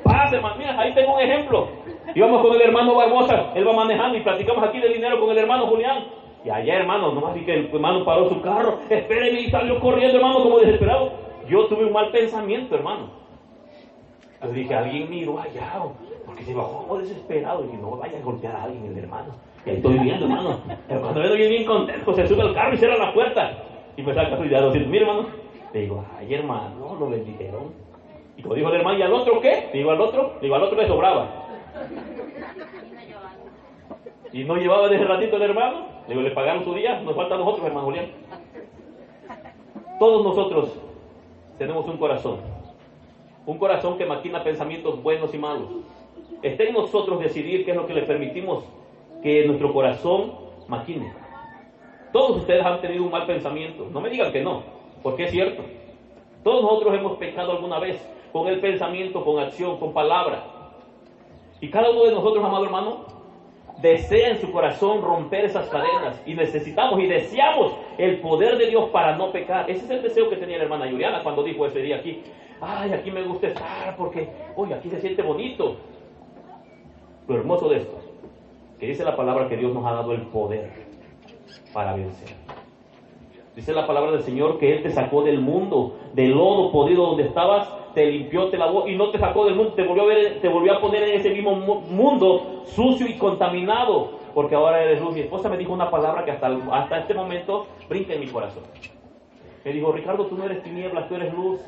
Speaker 1: Pase, hermano, mira, ahí tengo un ejemplo. Íbamos con el hermano Barbosa, él va manejando y platicamos aquí de dinero con el hermano Julián. Y allá, hermano, nomás vi que el hermano paró su carro, espéreme, y salió corriendo, hermano, como desesperado. Yo tuve un mal pensamiento, hermano. Yo dije, alguien miró allá, porque se bajó como desesperado. Y dije, no vaya a golpear a alguien, el hermano. Y ahí estoy viendo, hermano. Pero cuando veo bien contento, se sube al carro y cierra la puerta. Y me saca su idea de 200,000, hermano. Le digo, hermano, lo bendijeron. Y como dijo el hermano, ¿y al otro qué? Le digo, al otro le sobraba. Y no llevaba desde ratito el hermano. Le digo, le pagaron su día, nos falta a nosotros, hermano Julián. Todos nosotros tenemos un corazón que maquina pensamientos buenos y malos. Está en nosotros decidir qué es lo que le permitimos que nuestro corazón maquine. Todos ustedes han tenido un mal pensamiento, no me digan que no, porque es cierto. Todos nosotros hemos pecado alguna vez, con el pensamiento, con acción, con palabra. Y cada uno de nosotros, amado hermano, desea en su corazón romper esas cadenas, y necesitamos y deseamos el poder de Dios para no pecar. Ese es el deseo que tenía la hermana Juliana cuando dijo ese día aquí, aquí me gusta estar porque, aquí se siente bonito. Lo hermoso de esto, que dice la palabra que Dios nos ha dado el poder para vencer. Dice la palabra del Señor que Él te sacó del mundo, del lodo podrido donde estabas, te limpió, te lavó y no te sacó del mundo, te volvió a poner en ese mismo mundo sucio y contaminado, porque ahora eres luz. Mi esposa me dijo una palabra que hasta este momento brinca en mi corazón. Me dijo, Ricardo, tú no eres tinieblas, tú eres luz.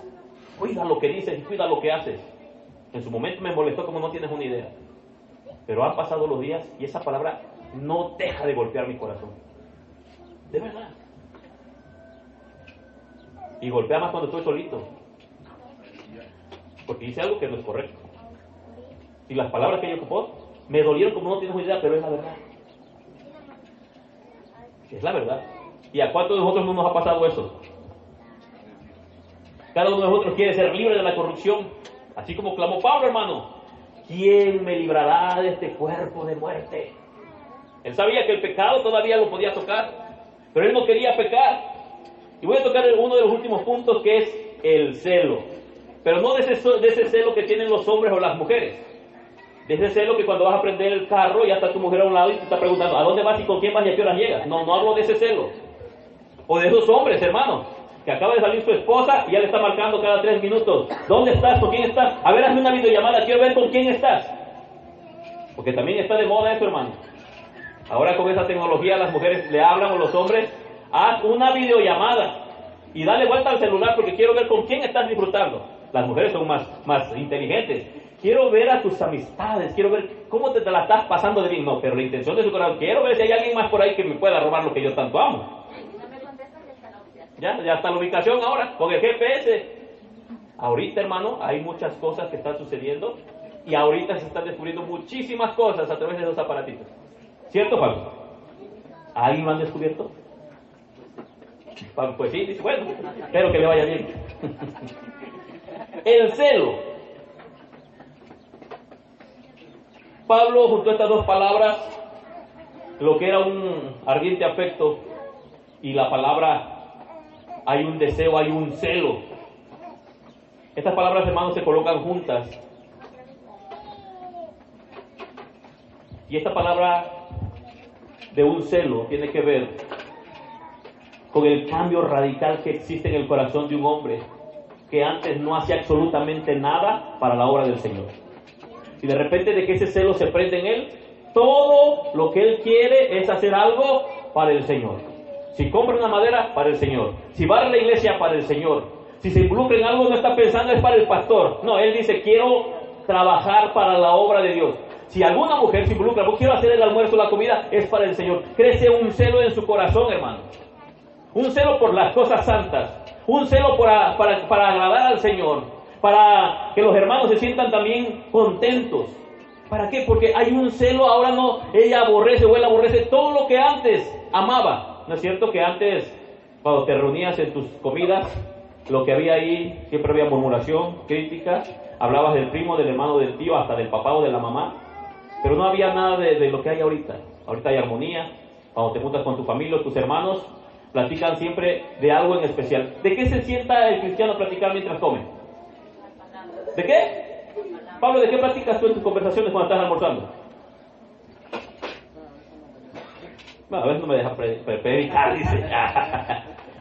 Speaker 1: Cuida lo que dices y cuida lo que haces. En su momento me molestó como no tienes una idea. Pero han pasado los días y esa palabra no deja de golpear mi corazón. De verdad. Y golpea más cuando estoy solito. Porque hice algo que no es correcto. Y las palabras que ella ocupó me dolieron como no tienes una idea, pero es la verdad. Es la verdad. ¿Y a cuántos de nosotros no nos ha pasado eso? Cada uno de nosotros quiere ser libre de la corrupción. Así como clamó Pablo, hermano. ¿Quién me librará de este cuerpo de muerte? Él sabía que el pecado todavía lo podía tocar, pero él no quería pecar. Y voy a tocar uno de los últimos puntos, que es el celo. Pero no de ese celo que tienen los hombres o las mujeres. De ese celo que cuando vas a prender el carro ya está tu mujer a un lado y te está preguntando ¿a dónde vas y con quién vas y a qué horas llegas? No hablo de ese celo. O de esos hombres, hermano, que acaba de salir su esposa y ya le está marcando cada 3 minutos. ¿Dónde estás? ¿Con quién estás? A ver, hazme una videollamada, quiero ver con quién estás. Porque también está de moda eso, hermano. Ahora con esa tecnología las mujeres le hablan o los hombres, haz una videollamada y dale vuelta al celular porque quiero ver con quién estás disfrutando. Las mujeres son más inteligentes. Quiero ver a tus amistades, quiero ver cómo te la estás pasando de bien. No, pero la intención de su corazón, quiero ver si hay alguien más por ahí que me pueda robar lo que yo tanto amo. Ya está la ubicación ahora, con el GPS. Ahorita, hermano, hay muchas cosas que están sucediendo y ahorita se están descubriendo muchísimas cosas a través de esos aparatitos. ¿Cierto, Pablo? ¿Alguien lo han descubierto? Pues sí, dice, bueno, espero que le vaya bien. El celo. Pablo juntó estas dos palabras, lo que era un ardiente afecto y la palabra hay un deseo, hay un celo. Estas palabras, hermanos, se colocan juntas. Y esta palabra de un celo tiene que ver con el cambio radical que existe en el corazón de un hombre que antes no hacía absolutamente nada para la obra del Señor. Y de repente de que ese celo se prende en él, todo lo que él quiere es hacer algo para el Señor. Si compra una madera, para el Señor. Si va a la iglesia, para el Señor. Si se involucra en algo, no está pensando es para el pastor. No, él dice, quiero trabajar para la obra de Dios. Si alguna mujer se involucra, quiero hacer el almuerzo, la comida, es para el Señor. Crece un celo en su corazón, hermano. Un celo por las cosas santas. Un celo para agradar al Señor. Para que los hermanos se sientan también contentos. ¿Para qué? Porque hay un celo, ahora no, ella aborrece o él aborrece todo lo que antes amaba. ¿No es cierto que antes, cuando te reunías en tus comidas, lo que había ahí, siempre había murmuración, críticas, hablabas del primo, del hermano, del tío, hasta del papá o de la mamá, pero no había nada de lo que hay ahorita. Ahorita hay armonía, cuando te juntas con tu familia, tus hermanos, platican siempre de algo en especial. ¿De qué se sienta el cristiano a platicar mientras come? ¿De qué? Pablo, ¿de qué platicas tú en tus conversaciones cuando estás almorzando? No, a veces no me deja predicar, dice.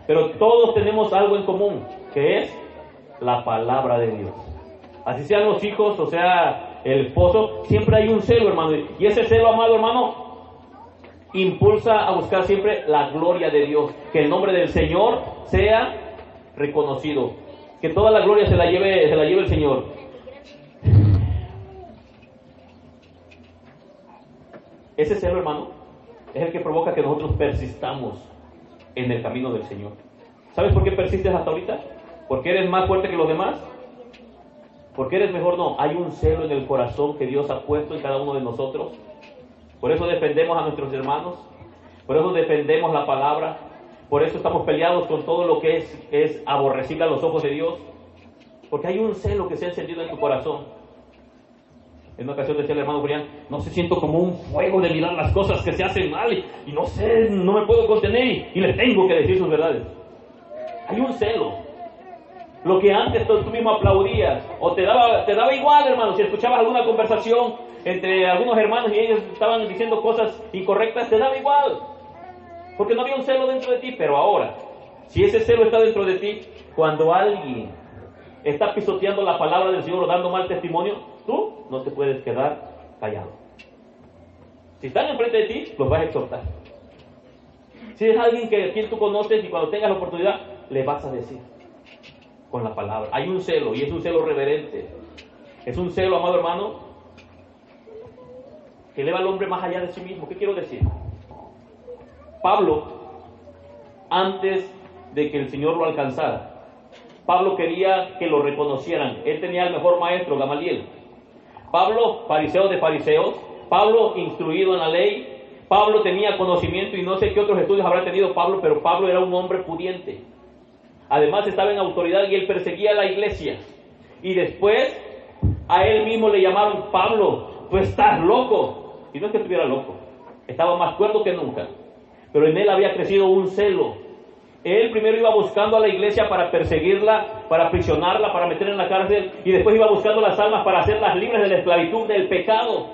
Speaker 1: Pero todos tenemos algo en común, que es la palabra de Dios. Así sean los hijos, o sea, el esposo, siempre hay un celo, hermano. Y ese celo, amado hermano, impulsa a buscar siempre la gloria de Dios. Que el nombre del Señor sea reconocido. Que toda la gloria se la lleve el Señor. Ese celo, hermano, es el que provoca que nosotros persistamos en el camino del Señor. ¿Sabes por qué persistes hasta ahorita? ¿Porque eres más fuerte que los demás? ¿Porque eres mejor? No, hay un celo en el corazón que Dios ha puesto en cada uno de nosotros. Por eso defendemos a nuestros hermanos, por eso defendemos la palabra, por eso estamos peleados con todo lo que es aborrecible a los ojos de Dios, porque hay un celo que se ha encendido en tu corazón. En una ocasión decía el hermano Julián, no se siento como un fuego de mirar las cosas que se hacen mal y no sé, no me puedo contener y le tengo que decir sus verdades. Hay un celo. Lo que antes tú mismo aplaudías o te daba igual, hermano, si escuchabas alguna conversación entre algunos hermanos y ellos estaban diciendo cosas incorrectas, te daba igual, porque no había un celo dentro de ti. Pero ahora, si ese celo está dentro de ti, cuando alguien está pisoteando la palabra del Señor o dando mal testimonio, tú no te puedes quedar callado. Si están enfrente de ti, los vas a exhortar. Si es alguien a quien tú conoces y cuando tengas la oportunidad, le vas a decir con la palabra. Hay un celo, y es un celo reverente. Es un celo, amado hermano, que eleva al hombre más allá de sí mismo. ¿Qué quiero decir? Pablo, antes de que el Señor lo alcanzara, Pablo quería que lo reconocieran. Él tenía el mejor maestro, Gamaliel. Pablo, fariseo de fariseos. Pablo, instruido en la ley. Pablo tenía conocimiento y no sé qué otros estudios habrá tenido Pablo, pero Pablo era un hombre pudiente. Además estaba en autoridad y él perseguía a la iglesia. Y después a él mismo le llamaron: Pablo, tú estás loco. Y no es que estuviera loco, estaba más cuerdo que nunca. Pero en él había crecido un celo. Él primero iba buscando a la iglesia para perseguirla, para aprisionarla, para meterla en la cárcel, y después iba buscando las almas para hacerlas libres de la esclavitud, del pecado.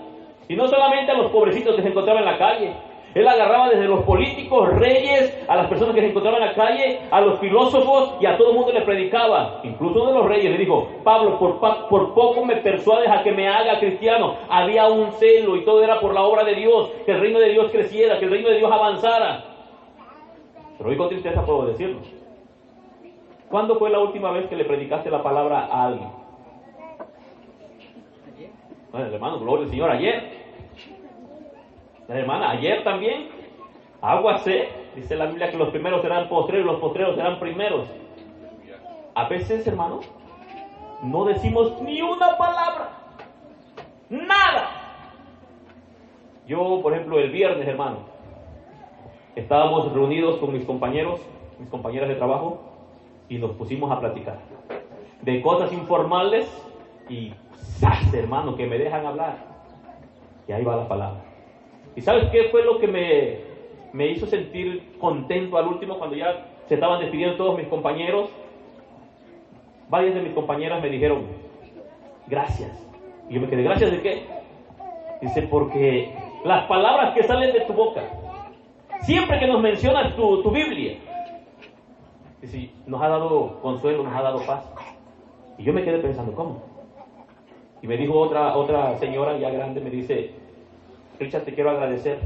Speaker 1: Y no solamente a los pobrecitos que se encontraban en la calle. Él agarraba desde los políticos, reyes, a las personas que se encontraban en la calle, a los filósofos, y a todo el mundo le predicaba. Incluso uno de los reyes le dijo: Pablo, por poco me persuades a que me haga cristiano. Había un celo y todo era por la obra de Dios, que el reino de Dios creciera, que el reino de Dios avanzara. Pero hoy con tristeza puedo decirlo. ¿Cuándo fue la última vez que le predicaste la palabra a alguien? Bueno, el hermano, gloria al Señor, ayer. La hermana, ayer también. Aguacé, dice la Biblia que los primeros serán postreros y los postreros serán primeros. A veces, hermano, no decimos ni una palabra. Nada. Yo, por ejemplo, el viernes, hermano, estábamos reunidos con mis compañeras de trabajo, y nos pusimos a platicar de cosas informales y ¡zas!, hermano, que me dejan hablar. Y ahí va la palabra. ¿Y sabes qué fue lo que me hizo sentir contento al último, cuando ya se estaban despidiendo todos mis compañeros? Varias de mis compañeras me dijeron: gracias. Y yo me quedé: ¿gracias de qué? Dice: porque las palabras que salen de tu boca, siempre que nos mencionas tu Biblia, dice, nos ha dado consuelo, nos ha dado paz. Y yo me quedé pensando: ¿cómo? Y me dijo otra señora ya grande, me dice: Richard, te quiero agradecer,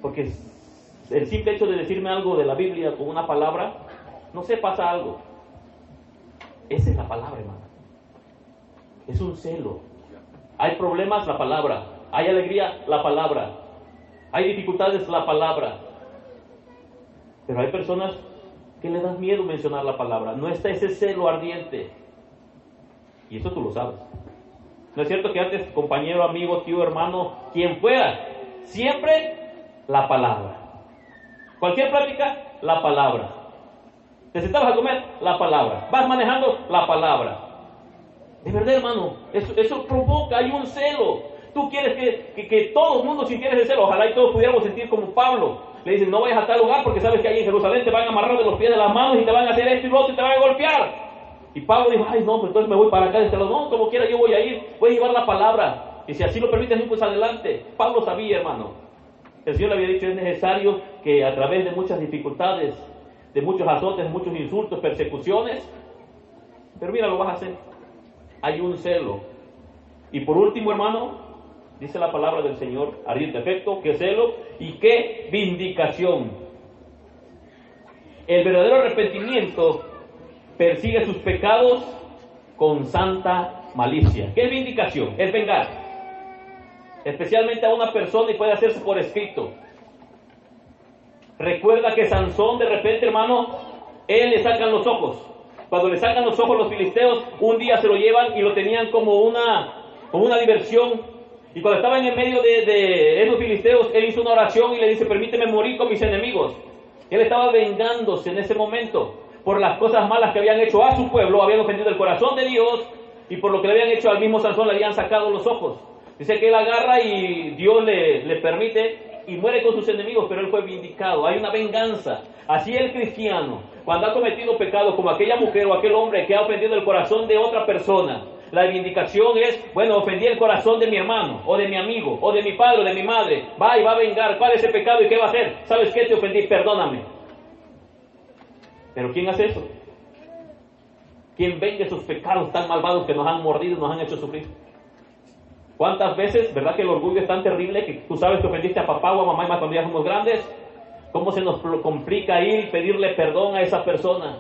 Speaker 1: porque el simple hecho de decirme algo de la Biblia con una palabra, no sé, pasa algo. Esa es la palabra, hermano. Es un celo. Hay problemas, la palabra. Hay alegría, la palabra. Hay dificultades, la palabra. Pero hay personas que le dan miedo mencionar la palabra. No está ese celo ardiente. Y eso tú lo sabes. ¿No es cierto que antes, compañero, amigo, tío, hermano, quien fuera, siempre la palabra? Cualquier plática, la palabra. Te sentabas a comer, la palabra. Vas manejando, la palabra. De verdad, hermano, eso provoca, hay un celo. Tú quieres que todo el mundo sintiera ese celo. Ojalá y todos pudiéramos sentir como Pablo. Le dicen, no vayas a tal lugar porque sabes que ahí en Jerusalén te van a amarrar de los pies de las manos y te van a hacer esto y lo otro y te van a golpear. Y Pablo dijo, ay no, pues entonces me voy para acá. Dice, no, como quiera yo voy a ir, voy a llevar la palabra. Y si así lo permiten, pues adelante. Pablo sabía, hermano. El Señor le había dicho, es necesario que a través de muchas dificultades, de muchos azotes, muchos insultos, persecuciones, pero mira, lo vas a hacer. Hay un celo. Y por último, hermano, dice la palabra del Señor, ardiente efecto, qué celo y qué vindicación. El verdadero arrepentimiento persigue sus pecados con santa malicia. ¿Qué es vindicación? Es vengar. Especialmente a una persona y puede hacerse por escrito. Recuerda que Sansón de repente, hermano, él le sacan los ojos. Cuando le sacan los ojos los filisteos, un día se lo llevan y lo tenían como una diversión. Y cuando estaba en el medio de esos filisteos, él hizo una oración y le dice, permíteme morir con mis enemigos. Él estaba vengándose en ese momento por las cosas malas que habían hecho a su pueblo, habían ofendido el corazón de Dios, y por lo que le habían hecho al mismo Sansón le habían sacado los ojos. Dice que él agarra y Dios le permite y muere con sus enemigos, pero él fue vindicado. Hay una venganza. Así el cristiano, cuando ha cometido pecado como aquella mujer o aquel hombre que ha ofendido el corazón de otra persona, la vindicación es, bueno, ofendí el corazón de mi hermano, o de mi amigo, o de mi padre, o de mi madre. Va y va a vengar. ¿Cuál es ese pecado y qué va a hacer? ¿Sabes qué? Te ofendí, perdóname. ¿Pero quién hace eso? ¿Quién vende esos pecados tan malvados que nos han mordido y nos han hecho sufrir? ¿Cuántas veces, verdad que el orgullo es tan terrible que tú sabes que ofendiste a papá o a mamá y más cuando ya somos grandes? ¿Cómo se nos complica ir y pedirle perdón a esa persona?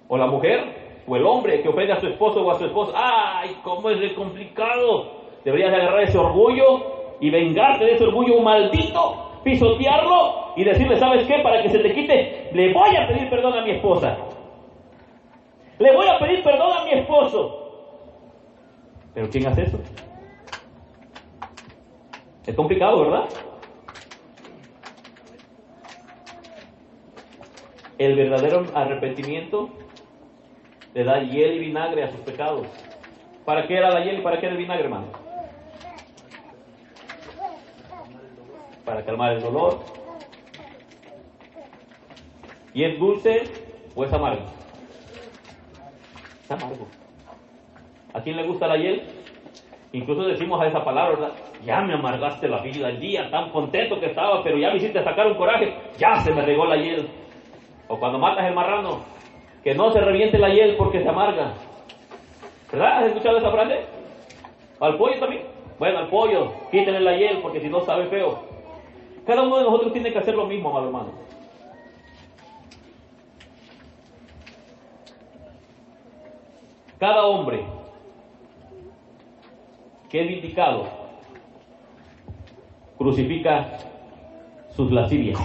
Speaker 1: O la mujer, o el hombre que ofende a su esposo o a su esposa. ¡Ay, cómo es de complicado! Deberías de agarrar ese orgullo y vengarte de ese orgullo maldito, pisotearlo y decirle, ¿sabes qué? Para que se te quite, le voy a pedir perdón a mi esposa. Le voy a pedir perdón a mi esposo. ¿Pero quién hace eso? Es complicado, ¿verdad? El verdadero arrepentimiento le da hiel y vinagre a sus pecados. ¿Para qué era la hiel y para qué era el vinagre, hermano? Para calmar el dolor. ¿Y es dulce o es amargo? Es amargo. ¿A quién le gusta la hiel? Incluso decimos a esa palabra, ¿verdad? Ya me amargaste la vida, el día tan contento que estaba, pero ya me hiciste sacar un coraje, ya se me regó la hiel. O cuando matas el marrano, que no se reviente la hiel porque se amarga. ¿Verdad? ¿Has escuchado esa frase? ¿Al pollo también? Bueno, al pollo, quítenle la hiel porque si no sabe feo. Cada uno de nosotros tiene que hacer lo mismo, amado hermano. Cada hombre que es vindicado crucifica sus lascivias.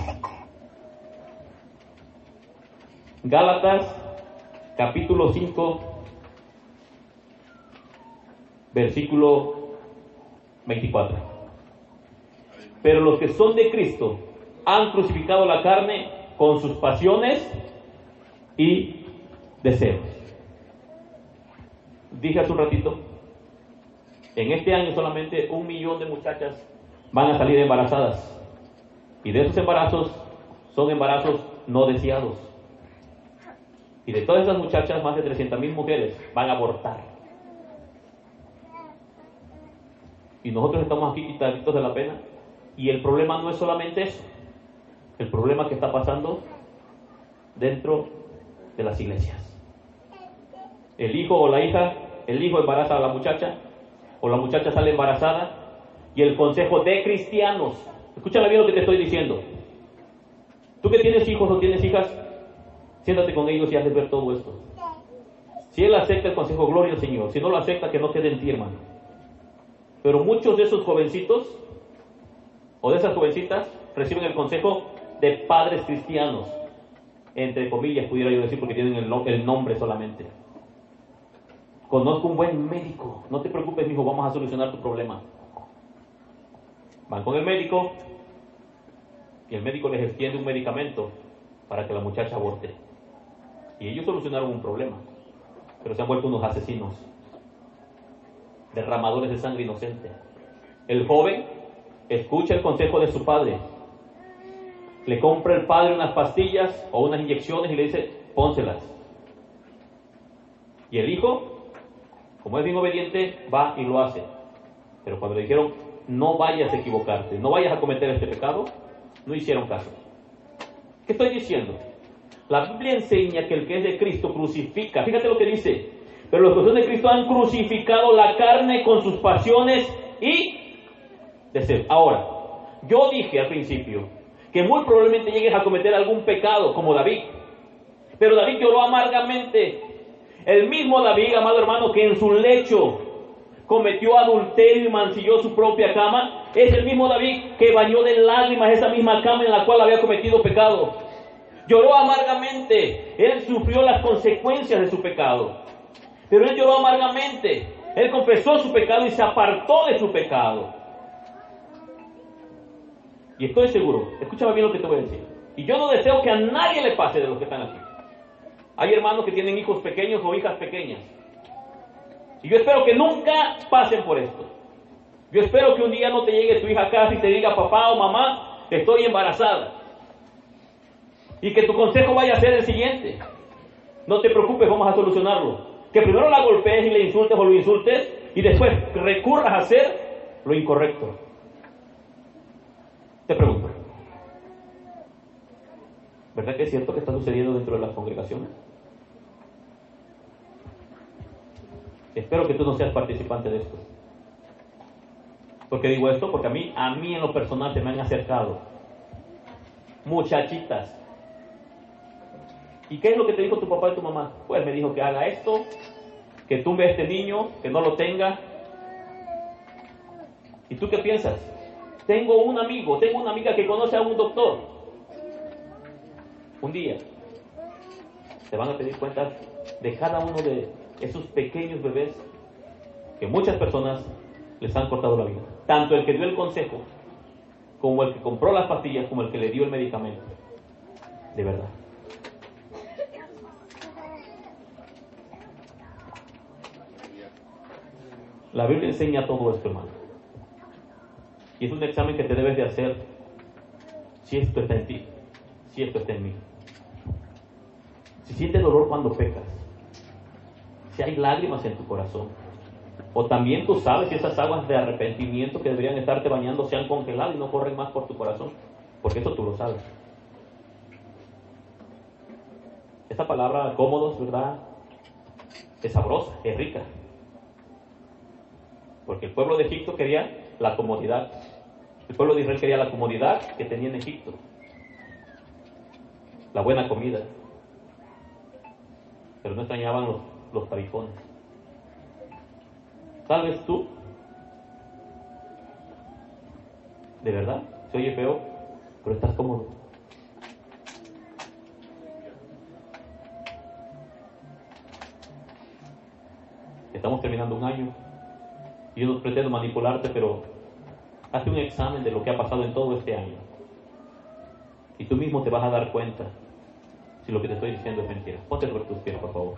Speaker 1: Gálatas capítulo 5 versículo 24. Pero los que son de Cristo han crucificado la carne con sus pasiones y deseos. Dije hace un ratito, en este año solamente 1 millón de muchachas van a salir embarazadas. Y de esos embarazos son embarazos no deseados. Y de todas esas muchachas, más de 300,000 mujeres van a abortar. Y nosotros estamos aquí quitaditos de la pena. Y el problema no es solamente eso. El problema que está pasando dentro de las iglesias. El hijo o la hija, el hijo embaraza a la muchacha, o la muchacha sale embarazada, y el consejo de cristianos, escúchame bien lo que te estoy diciendo. Tú que tienes hijos o tienes hijas, siéntate con ellos y hazles ver todo esto. Si él acepta el consejo, gloria al Señor. Si no lo acepta, que no quede en ti, hermano. Pero muchos de esos jovencitos o de esas jovencitas reciben el consejo de padres cristianos, entre comillas pudiera yo decir, porque tienen el nombre solamente. Conozco un buen médico, no te preocupes, mijo, vamos a solucionar tu problema. Van con el médico y el médico les extiende un medicamento para que la muchacha aborte. Y ellos solucionaron un problema, pero se han vuelto unos asesinos, derramadores de sangre inocente. El joven escucha el consejo de su padre, le compra el padre unas pastillas o unas inyecciones y le dice, pónselas. Y el hijo, como es bien obediente, va y lo hace. Pero cuando le dijeron, no vayas a equivocarte, no vayas a cometer este pecado, no hicieron caso. ¿Qué estoy diciendo? La Biblia enseña que el que es de Cristo crucifica. Fíjate lo que dice. Pero los que son de Cristo han crucificado la carne con sus pasiones y deseos. Ahora, yo dije al principio que muy probablemente llegues a cometer algún pecado como David. Pero David lloró amargamente. El mismo David, amado hermano, que en su lecho cometió adulterio y mancilló su propia cama, es el mismo David que bañó de lágrimas esa misma cama en la cual había cometido pecado. Lloró amargamente. Él sufrió las consecuencias de su pecado. Pero él lloró amargamente. Él confesó su pecado y se apartó de su pecado. Y estoy seguro, escúchame bien lo que te voy a decir. Y yo no deseo que a nadie le pase de los que están aquí. Hay hermanos que tienen hijos pequeños o hijas pequeñas. Y yo espero que nunca pasen por esto. Yo espero que un día no te llegue tu hija a casa y te diga, papá o mamá, estoy embarazada. Y que tu consejo vaya a ser el siguiente. No te preocupes, vamos a solucionarlo. Que primero la golpees y le insultes o lo insultes y después recurras a hacer lo incorrecto. Te pregunto, ¿verdad que es cierto que está sucediendo dentro de las congregaciones? Espero que tú no seas participante de esto. ¿Por qué digo esto? Porque a mí en lo personal se me han acercado muchachitas. ¿Y qué es lo que te dijo tu papá y tu mamá? Pues me dijo que haga esto, que tumbe a este niño, que no lo tenga. ¿Y tú qué piensas? Tengo una amiga que conoce a un doctor. Un día te van a pedir cuentas de cada uno de esos pequeños bebés que muchas personas les han cortado la vida. Tanto el que dio el consejo, como el que compró las pastillas, como el que le dio el medicamento. De verdad. La Biblia enseña todo esto, hermano. Y es un examen que te debes de hacer si esto está en ti, si esto está en mí. Si sientes dolor cuando pecas, si hay lágrimas en tu corazón, o también tú sabes si esas aguas de arrepentimiento que deberían estarte bañando se han congelado y no corren más por tu corazón, porque eso tú lo sabes. Esta palabra cómodos, ¿verdad? Es sabrosa, es rica. Porque el pueblo de Egipto quería la comodidad. El pueblo de Israel quería la comodidad que tenía en Egipto. La buena comida. Pero no extrañaban los tarifones. Tal vez tú, de verdad, se oye feo, pero estás cómodo. Estamos terminando un año. Y yo no pretendo manipularte, pero hazte un examen de lo que ha pasado en todo este año. Y tú mismo te vas a dar cuenta si lo que te estoy diciendo es mentira. Ponte sobre tus pies, por favor.